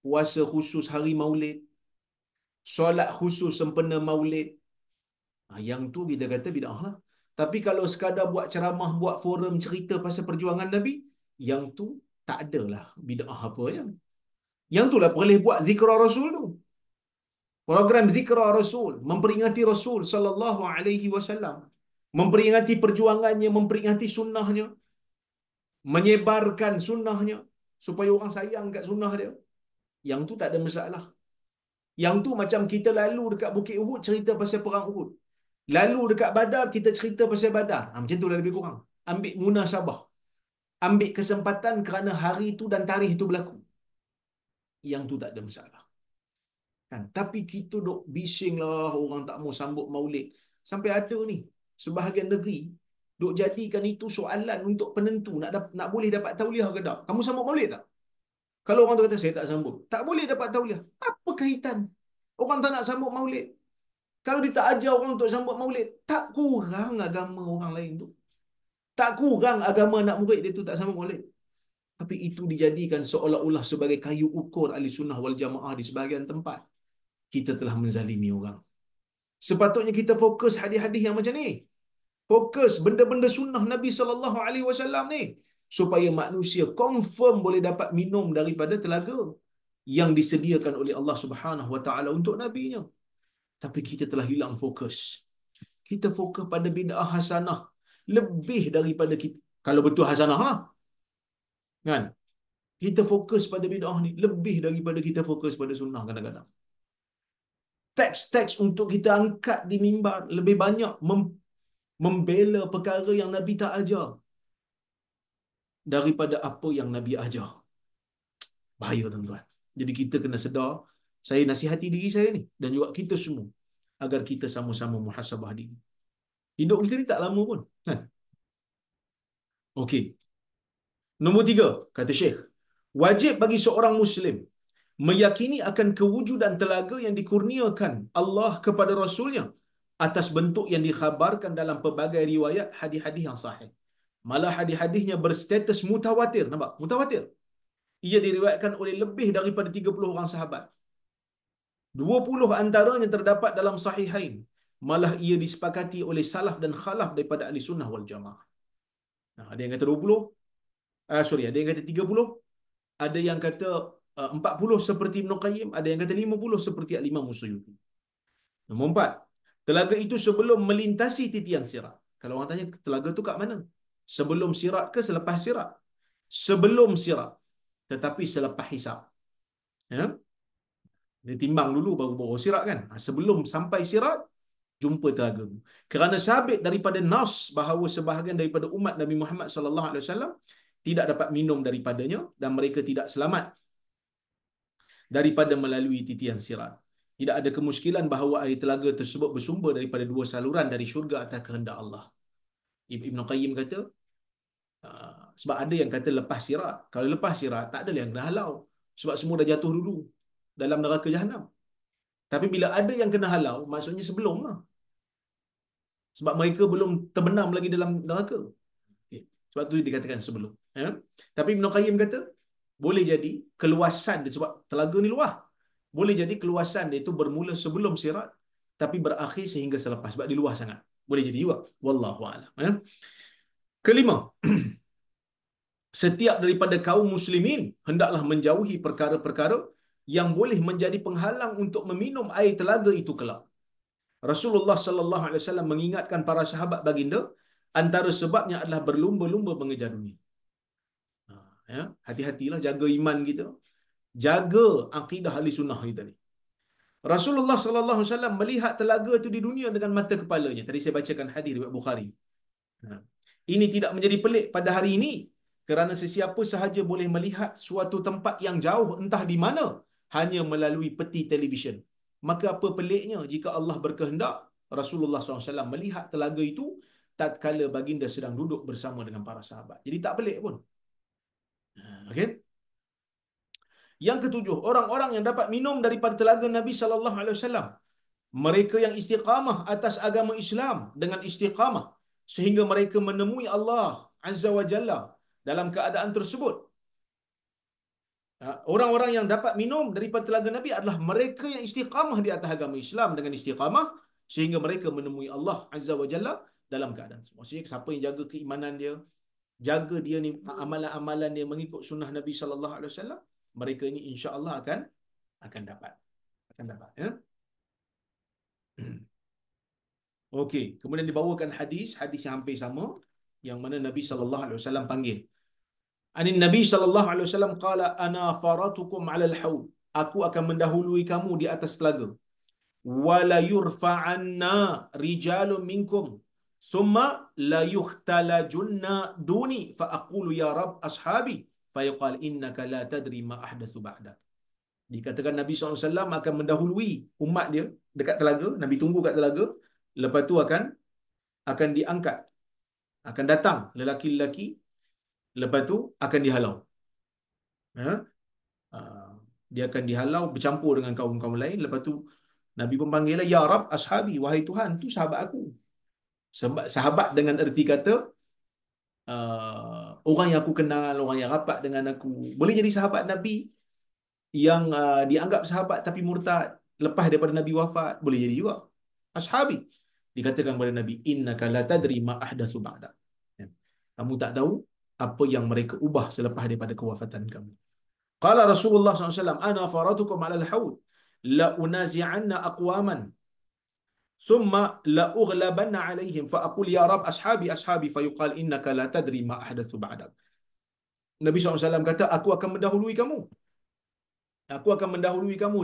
Puasa khusus hari maulid. Solat khusus sempena maulid. Yang tu kita kata bid'ah lah. Tapi kalau sekadar buat ceramah, buat forum cerita pasal perjuangan Nabi, yang tu tak adalah bid'ah apa ya. Yang tu lah boleh buat zikra Rasul tu. Program zikra Rasul, memperingati Rasul sallallahu alaihi wasallam, memperingati perjuangannya, memperingati sunnahnya, menyebarkan sunnahnya supaya orang sayang kat sunnah dia. Yang tu tak ada masalah. Yang tu macam kita lalu dekat Bukit Uhud cerita pasal perang Uhud. Lalu dekat Badar kita cerita pasal Badar. Macam tu lah lebih kurang. Ambil munasabah. Ambil kesempatan kerana hari tu dan tarikh tu berlaku. Yang tu tak ada masalah. Kan? Tapi kita duk bising lah orang tak mau sambut maulid. Sampai ada ni, sebahagian negeri duk jadikan itu soalan untuk penentu nak boleh dapat tauliah ke tak. Kamu sambut maulid tak? Kalau orang tu kata saya tak sambut, tak boleh dapat tauliah. Apa kaitan? Orang tak nak sambut maulid. Kalau dia tak ajar orang untuk sambut maulid, tak kurang agama orang lain tu. Tak kurang agama anak murid dia tu tak sambut maulid. Tapi itu dijadikan seolah-olah sebagai kayu ukur ahli sunnah wal jamaah di sebahagian tempat. Kita telah menzalimi orang. Sepatutnya kita fokus hadis-hadis yang macam ni. Fokus benda-benda sunnah Nabi sallallahu alaihi wasallam ni supaya manusia confirm boleh dapat minum daripada telaga yang disediakan oleh Allah Subhanahu wa taala untuk nabinya. Tapi kita telah hilang fokus. Kita fokus pada bid'ah hasanah lebih daripada kita. Kalau betul hasanah lah. Kan? Kita fokus pada bid'ah ni lebih daripada kita fokus pada sunnah kadang-kadang. Teks-teks untuk kita angkat di mimbar lebih banyak membela perkara yang Nabi tak ajar daripada apa yang Nabi ajar. Bahaya tuan-tuan. Jadi kita kena sedar, saya nasihati diri saya ni dan juga kita semua agar kita sama-sama muhasabah diri. Hidup kita ni tak lama pun. Kan? Okey. Nombor 3, kata Syekh, wajib bagi seorang Muslim meyakini akan kewujudan telaga yang dikurniakan Allah kepada Rasulnya atas bentuk yang dikhabarkan dalam pelbagai riwayat hadis-hadis yang sahih. Malah hadis-hadisnya berstatus mutawatir. Nampak? Mutawatir. Ia diriwayatkan oleh lebih daripada 30 orang sahabat. 20 antaranya terdapat dalam sahihain. Malah ia disepakati oleh salaf dan khalaf daripada ahli sunnah wal jamaah. Ada yang kata 20. Ada yang kata 30. Ada yang kata 40 seperti Ibn Qayyim. Ada yang kata 50 seperti Al-Imam Suyuti. Nombor 4. Telaga itu sebelum melintasi titian sirat. Kalau orang tanya telaga tu kat mana? Sebelum sirat ke selepas sirat? Sebelum sirat. Tetapi selepas hisab. Ya? Dia timbang dulu baru sirat kan? Sebelum sampai sirat, jumpa telaga tu. Kerana sabit daripada nas bahawa sebahagian daripada umat Nabi Muhammad sallallahu alaihi wasallam tidak dapat minum daripadanya dan mereka tidak selamat daripada melalui titian sirat. Tidak ada kemuskilan bahawa air telaga tersebut bersumber daripada dua saluran dari syurga atas kehendak Allah. Ibn Qayyim kata, sebab ada yang kata lepas sirat. Kalau lepas sirat, tak ada yang kena halau. Sebab semua dah jatuh dulu dalam neraka Jahannam. Tapi bila ada yang kena halau, maksudnya sebelum lah. Sebab mereka belum terbenam lagi dalam neraka. Okay. Sebab tu dikatakan sebelum. Ya? Tapi Ibn Qayyim kata, boleh jadi keluasan dia, sebab telaga ni luas. Boleh jadi keluasan dia itu bermula sebelum sirat, tapi berakhir sehingga selepas. Sebab dia luas sangat. Boleh jadi juga. Wallahu'alam. Ya? Kelima, setiap daripada kaum muslimin hendaklah menjauhi perkara-perkara yang boleh menjadi penghalang untuk meminum air telaga itu kelak. Rasulullah sallallahu alaihi wasallam mengingatkan para sahabat baginda, antara sebabnya adalah berlumba-lumba mengejar dunia. Ya, hati-hatilah, jaga iman kita, jaga akidah ahli sunnah kita ni. Rasulullah sallallahu alaihi wasallam melihat telaga itu di dunia dengan mata kepalanya. Tadi saya bacakan hadis riwayat Bukhari. Ha. Ini tidak menjadi pelik pada hari ini kerana sesiapa sahaja boleh melihat suatu tempat yang jauh entah di mana hanya melalui peti televisyen. Maka apa peliknya jika Allah berkehendak Rasulullah SAW melihat telaga itu tatkala baginda sedang duduk bersama dengan para sahabat. Jadi tak pelik pun. Okey. Yang ketujuh, orang-orang yang dapat minum daripada telaga Nabi sallallahu alaihi wasallam, mereka yang istiqamah atas agama Islam dengan istiqamah sehingga mereka menemui Allah Azza wa Jalla dalam keadaan tersebut. Orang-orang yang dapat minum daripada telaga Nabi adalah mereka yang istiqamah di atas agama Islam dengan istiqamah sehingga mereka menemui Allah Azza wa Jalla dalam keadaan tersebut. Maksudnya siapa yang jaga keimanan dia, jaga dia ni amalan-amalan dia mengikut sunnah Nabi sallallahu alaihi wasallam, mereka ini insya-Allah akan dapat ya. Okey, kemudian dibawakan hadis yang hampir sama yang mana Nabi sallallahu alaihi wasallam panggil. Anin Nabi sallallahu alaihi wasallam qala ana faratukum 'ala al-haud. Aku akan mendahului kamu di atas telaga. Wala yurfa'anna rijalun minkum thumma la yukhtalajunna duni fa aqulu ya rab ashabi fa yaqal innaka la tadri ma ahdathu ba'dak. Dikatakan Nabi SAW akan mendahului umat dia dekat telaga, Nabi tunggu kat telaga, lepas tu akan diangkat, akan datang lelaki-lelaki, lepas tu akan dihalau. Ha? Dia akan dihalau bercampur dengan kaum-kaum lain, lepas tu Nabi pun panggil lah, ya Rab ashabi, wahai Tuhan, tu sahabat aku. Sebab sahabat dengan erti kata orang yang aku kenal, orang yang rapat dengan aku. Boleh jadi sahabat Nabi yang dianggap sahabat tapi murtad lepas daripada Nabi wafat, boleh jadi juga. Ashabi. Dikatakan kepada Nabi, innaka la tadri ma ahdatsu ba'da. Kamu tak tahu apa yang mereka ubah selepas daripada kewafatan kamu. Qala Rasulullah SAW, ana faratukum 'ala al-haud la unazi'anna aqwaman thumma la ughlabanna 'alaihim fa aqul ya rab ashabi ashabi fa yuqal innaka la tadri ma ahdatsu ba'dak. Nabi SAW kata, aku akan mendahului kamu. Aku akan mendahului kamu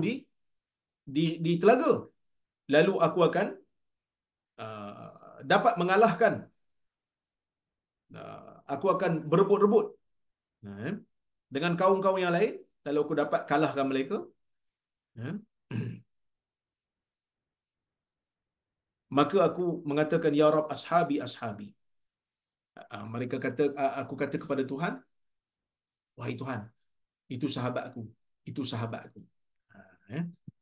di telaga. Lalu aku akan dapat mengalahkan. Aku akan berebut-rebut dengan kaum-kaum yang lain. Lalu aku dapat kalahkan mereka. Maka aku mengatakan, ya Rab ashabi ashabi. Mereka kata, aku kata kepada Tuhan, wahai Tuhan, itu sahabat aku. Itu sahabat aku.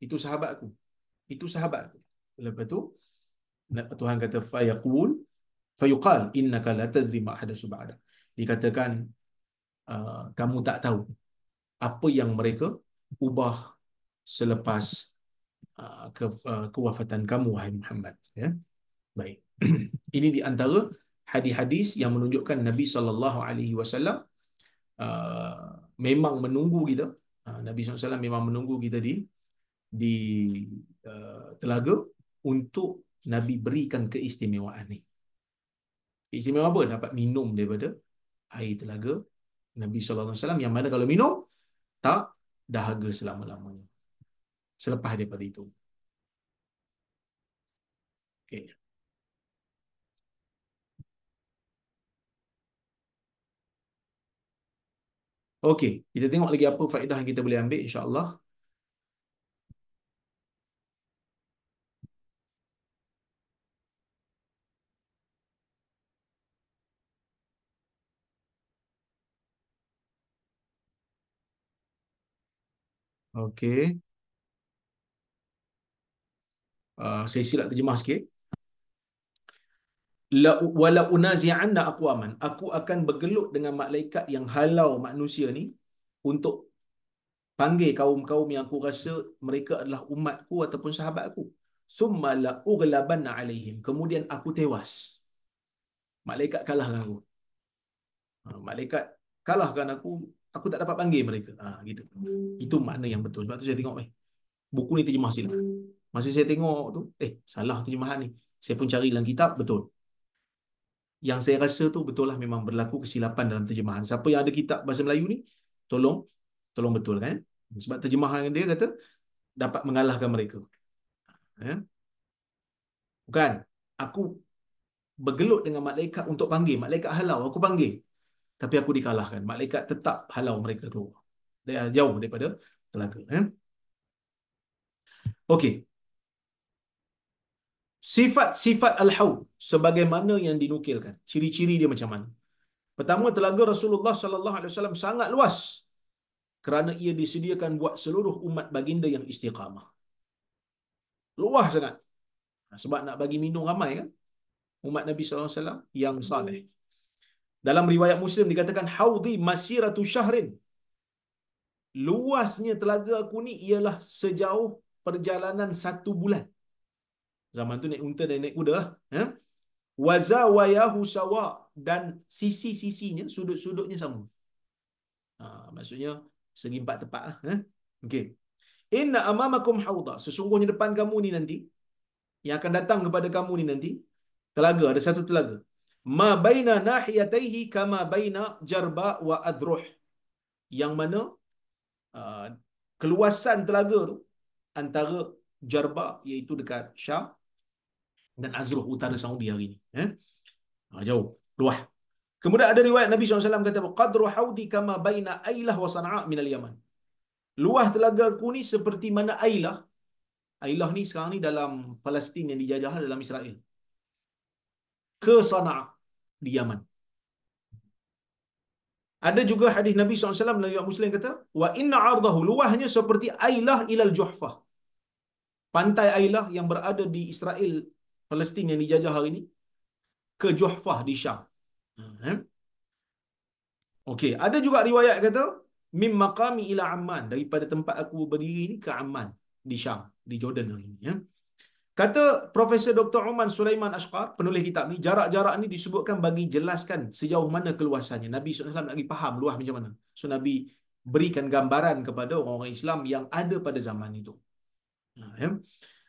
Itu sahabat aku. Itu sahabat aku. Lepas tu Tuhan kata fayuqal innaka la tadri ma hadatsu ba'da. Dikatakan kamu tak tahu apa yang mereka ubah selepas kewafatan kamu wahai Muhammad, ya. Baik. Ini di antara hadis-hadis yang menunjukkan Nabi sallallahu alaihi wasallam memang menunggu kita. Nabi SAW memang menunggu kita di telaga untuk Nabi berikan keistimewaan ni. Istimewa apa? Dapat minum daripada air telaga Nabi SAW yang mana kalau minum tak dahaga selama-lamanya selepas daripada itu. Okay. Okey, kita tengok lagi apa faedah yang kita boleh ambil insya-Allah. Okey. Saya silap terjemah sikit. La wala unazi'anna aqwaman. Aku akan bergelut dengan malaikat yang halau manusia ni untuk panggil kaum-kaum yang aku rasa mereka adalah umatku ataupun sahabatku. Summa la ughlabanna alaihim. Kemudian aku tewas. Malaikat kalahkan aku. Malaikat kalahkan aku tak dapat panggil mereka. Gitu. Itu makna yang betul. Sebab tu saya tengok buku ni terjemah silap. Masa saya tengok tu, salah terjemahan ni. Saya pun cari dalam kitab, betul. Yang saya rasa tu betul lah, memang berlaku kesilapan dalam terjemahan. Siapa yang ada kitab bahasa Melayu ni, tolong betulkan. Sebab terjemahan dia kata dapat mengalahkan mereka. Ya? Bukan. Aku bergelut dengan malaikat untuk panggil. Malaikat halau, aku panggil. Tapi aku dikalahkan. Malaikat tetap halau mereka keluar. Dia jauh daripada telaga. Ya? Okey. Sifat-sifat al-haud sebagaimana yang dinukilkan. Ciri-ciri dia macam mana? Pertama, telaga Rasulullah sallallahu alaihi wasallam sangat luas kerana ia disediakan buat seluruh umat baginda yang istiqamah. Luas sangat. Sebab nak bagi minum ramai kan umat Nabi sallallahu alaihi wasallam yang saleh. Dalam riwayat Muslim dikatakan haudi masiratu syahrin. Luasnya telaga aku ni ialah sejauh perjalanan 1 bulan. Zaman tu naik unta dan naik kuda lah. Ya? Wazawayahu sawa, dan sisi-sisinya, sudut-sudutnya sama. Maksudnya segi 4 tepat lah. Okey. Inna amamakum hauda, sesungguhnya depan kamu ni nanti, yang akan datang kepada kamu ni nanti, telaga, ada satu telaga. Ma baina nahiyataihi kama baina jarba wa adruh. Yang mana keluasan telaga tu antara Jarba, iaitu dekat Syam, dan Azruh, utara Saudi hari ni. Jauh, luah. Kemudian ada riwayat Nabi SAW kata, qadru haudi kama baina Ailah wa Sana'a minal Yaman. Luah telaga aku ni seperti mana Ailah. Ailah ni sekarang ni dalam Palestin yang dijajah dalam Israel. Ke Sana'a di Yaman. Ada juga hadis Nabi SAW dalam riwayat Muslim kata, wa inna ardahu, luahnya seperti Ailah ilal Juhfah. Pantai Ailah yang berada di Israel, Palestin yang dijajah hari ini, ke Juhfah di Syam. Okey, ada juga riwayat kata mim maqami ila Amman, daripada tempat aku berdiri ni ke Amman di Syam, di Jordan hari ini. Kata Profesor Dr. Uman Sulaiman Ashqar, penulis kitab ni, jarak-jarak ni disebutkan bagi jelaskan sejauh mana keluasannya. Nabi SAW nak bagi faham luas macam mana. So Nabi berikan gambaran kepada orang-orang Islam yang ada pada zaman itu.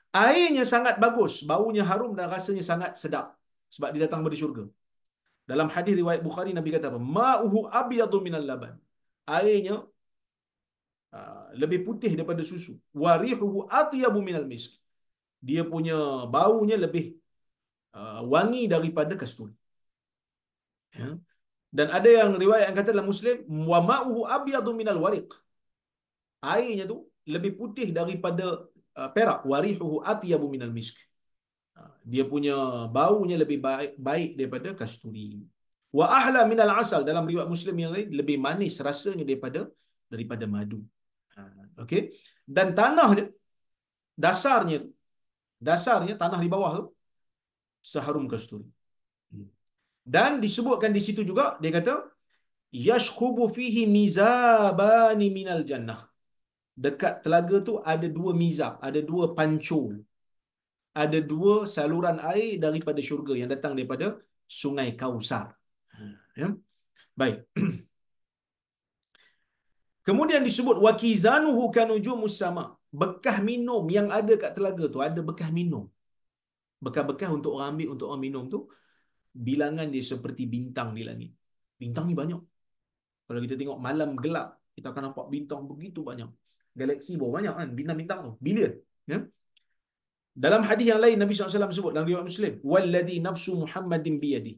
Airnya sangat bagus, baunya harum dan rasanya sangat sedap sebab dia datang dari syurga. Dalam hadis riwayat Bukhari, Nabi kata apa? Ma'uhu abyadu minal laban. Airnya lebih putih daripada susu. Warihuhu atyabu minal misk. Dia punya baunya lebih wangi daripada kasturi. Ya. Dan ada yang riwayat yang kata dalam Muslim, wa ma'uhu abyadu minal wariq. Airnya tu lebih putih daripada perak. Warihuhu atyabu minal misk. Dia punya baunya lebih baik daripada kasturi. Wa ahla minal asal, dalam riwayat Muslim yang lain, lebih manis rasanya daripada madu. Okey. Dan tanahnya, dasarnya tanah di bawah tu seharum kasturi. Dan disebutkan di situ juga, dia kata yashkhubu fihi mizabani minal jannah. Dekat telaga tu ada 2 mizab, ada 2 pancur. Ada 2 saluran air daripada syurga yang datang daripada Sungai Kausar. Ya. Baik. Kemudian disebut wakizanuhu kanujumus sama. Bekas minum yang ada kat telaga tu, ada bekas minum. Bekas-bekas untuk orang ambil, untuk orang minum tu, bilangan dia seperti bintang di langit. Bintang ni banyak. Kalau kita tengok malam gelap, kita akan nampak bintang begitu banyak. Galaksi berapa banyak kan bintang-bintang tu? Bilion. Ya? Dalam hadis yang lain Nabi SAW sebut dalam riwayat Muslim, walladhi nafsu Muhammadin biyadi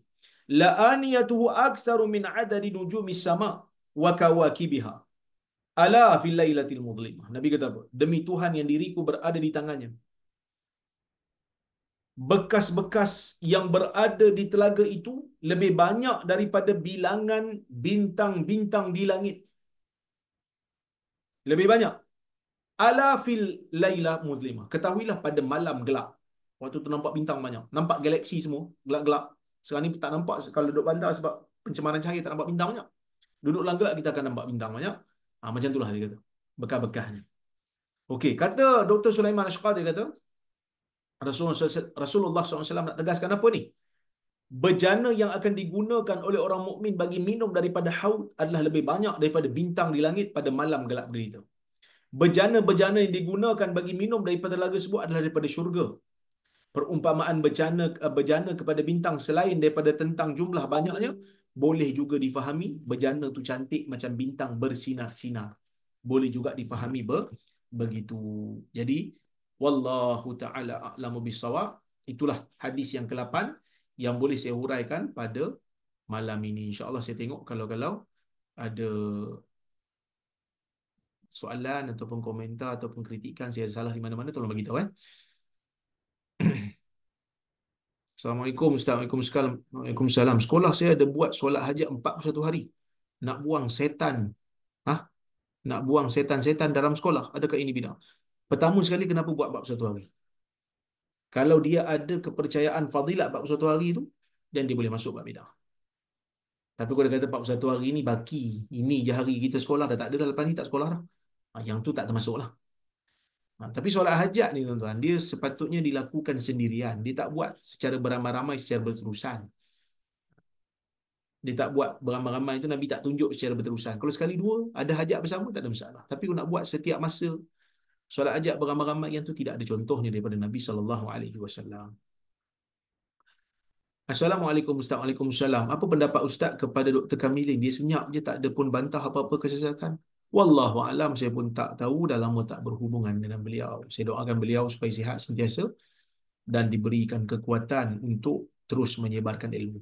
la aniyatuhu aktsaru min adadi nujumis sama wa kawakibiha ala fil lailatil mudlimah. Nabi kata apa? Demi Tuhan yang diriku berada di tangannya, bekas-bekas yang berada di telaga itu lebih banyak daripada bilangan bintang-bintang di langit. Lebih banyak. Ala fil laila muzlimah. Ketahuilah pada malam gelap. Waktu tu nampak bintang banyak. Nampak galaksi semua, gelap-gelap. Sekarang ni tak nampak kalau duduk bandar sebab pencemaran cahaya, tak nampak bintang banyak. Duduk dalam gelap kita akan nampak bintang banyak. Macam itulah dia kata. Bekas-bekasnya. Okey, kata Dr. Sulaiman Ashqar, dia kata Rasulullah SAW nak tegaskan apa ni? Bejana yang akan digunakan oleh orang mukmin bagi minum daripada haud adalah lebih banyak daripada bintang di langit pada malam gelap gelita. Bejana-bejana yang digunakan bagi minum daripada telaga sebut adalah daripada syurga. Perumpamaan bejana kepada bintang selain daripada tentang jumlah banyaknya, boleh juga difahami bejana tu cantik macam bintang bersinar-sinar. Boleh juga difahami Begitu. Jadi wallahu taala a'lamu bissawab. Itulah hadis yang ke-8 yang boleh saya huraikan pada malam ini. Insya-Allah saya tengok kalau ada soalan ataupun komentar ataupun kritikan saya salah di mana-mana tolong bagi tahu. Assalamualaikum Ustaz. Waalaikumsalam. Waalaikumsalam. Sekolah saya ada buat solat hajat 41 hari. Nak buang setan. Hah? Nak buang setan-setan dalam sekolah. Adakah ini bidah? Pertama sekali kenapa buat 41 hari? Kalau dia ada kepercayaan fadilat 41 hari itu, dan dia boleh masuk bab bidah. Tapi kalau dia kata 41 hari ini baki, ini je hari kita sekolah, dah tak ada dah lepas ni tak sekolah dah. Yang tu tak termasuk lah. Tapi solat hajat ni tuan-tuan, dia sepatutnya dilakukan sendirian. Dia tak buat secara beramai-ramai, secara berterusan. Dia tak buat beramai-ramai itu, Nabi tak tunjuk secara berterusan. Kalau sekali dua, ada hajat bersama, tak ada masalah. Tapi kalau nak buat setiap masa, solat hajat beramai-ramai yang tu tidak ada contohnya daripada Nabi SAW. Assalamualaikum Ustaz. Waalaikumsalam. Apa pendapat Ustaz kepada Dr. Kamilin? Dia senyap je, tak ada pun bantah apa-apa kesesatan. Wallahu alam, saya pun tak tahu, dah lama tak berhubungan dengan beliau. Saya doakan beliau supaya sihat sentiasa dan diberikan kekuatan untuk terus menyebarkan ilmu.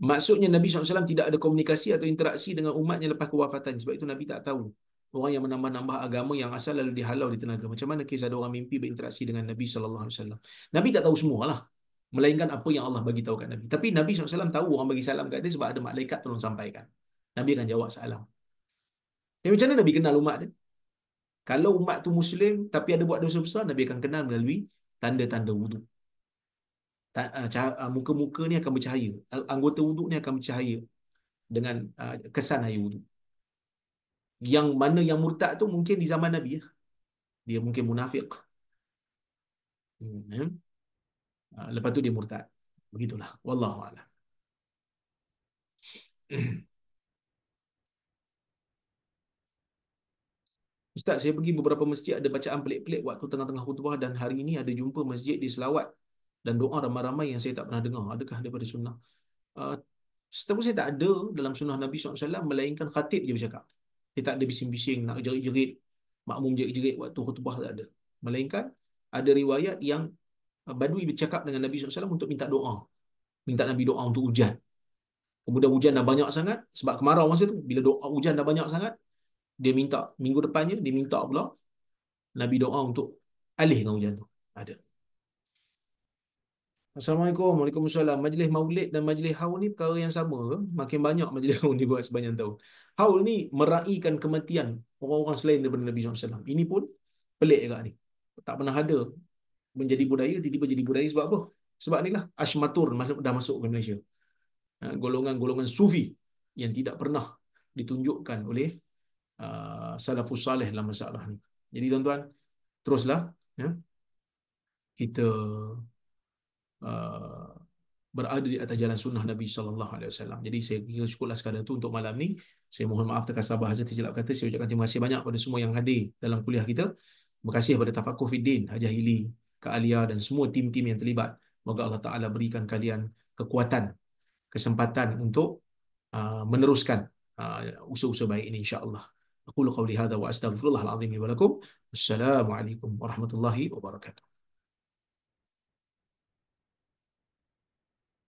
Maksudnya Nabi SAW tidak ada komunikasi atau interaksi dengan umatnya lepas kewafatan. Sebab itu Nabi tak tahu. Orang yang menambah-nambah agama yang asal lalu dihalau di tenaga. Macam mana kes ada orang mimpi berinteraksi dengan Nabi SAW? Nabi tak tahu semualah. Melainkan apa yang Allah bagi tahu kat Nabi. Tapi Nabi SAW tahu orang bagi salam kat dia sebab ada malaikat tolong sampaikan. Nabi akan jawab salam. Jadi macam mana Nabi kenal umat dia? Kalau umat tu Muslim tapi ada buat dosa besar, Nabi akan kenal melalui tanda-tanda wuduk. Muka-muka ni akan bercahaya. Anggota wuduk ni akan bercahaya dengan kesan air wuduk. Yang mana yang murtad tu mungkin di zaman Nabi ya. Dia mungkin munafik. Hmm. Lepas tu dia murtad. Begitulah. Wallahu a'lam. Ustaz, saya pergi beberapa masjid ada bacaan pelik-pelik waktu tengah-tengah khutbah dan hari ini ada jumpa masjid di selawat dan doa ramai-ramai yang saya tak pernah dengar. Adakah daripada sunnah? Uh, Setahu saya tak ada dalam sunnah Nabi SAW melainkan khatib je bercakap. Dia tak ada bising-bising nak jerit-jerit, makmum jerit-jerit waktu khutbah, tak ada. Melainkan ada riwayat yang Badui bercakap dengan Nabi SAW untuk minta doa. Minta Nabi doa untuk hujan. Kemudian hujan dah banyak sangat sebab kemarau masa tu. Bila doa hujan dah banyak sangat, dia minta minggu depannya dia minta pula Nabi doa untuk alihkan hujan tu. Ada. Assalamualaikum. Waalaikumsalam. Majlis maulid dan majlis haul ni perkara yang sama ke? Makin banyak majlis haul dibuat sepanjang tahun. Haul ni meraihkan kematian orang-orang selain daripada Nabi SAW. Ini pun pelik juga ni. Tak pernah ada menjadi budaya, tiba-tiba jadi budaya sebab apa? Sebab inilah Ashmatur dah masuk ke Malaysia. Golongan-golongan sufi yang tidak pernah ditunjukkan oleh salafus salih dalam masalah ni. Jadi tuan-tuan, teruslah ya, kita uh, berada di atas jalan sunnah Nabi SAW. Jadi saya kira cukuplah sekadar itu untuk malam ni. Saya mohon maaf terkasar bahasa tersilap kata. Saya ucapkan terima kasih banyak kepada semua yang hadir dalam kuliah kita. Terima kasih kepada Tafakuh Fiddin, Hajah Hili, Kak Alia dan semua tim-tim yang terlibat. Moga Allah Ta'ala berikan kalian kekuatan, kesempatan untuk meneruskan usaha-usaha baik ini insya-Allah. Aku qawli hadza wa astaghfirullahal azim li wa lakum. Assalamualaikum warahmatullahi wabarakatuh.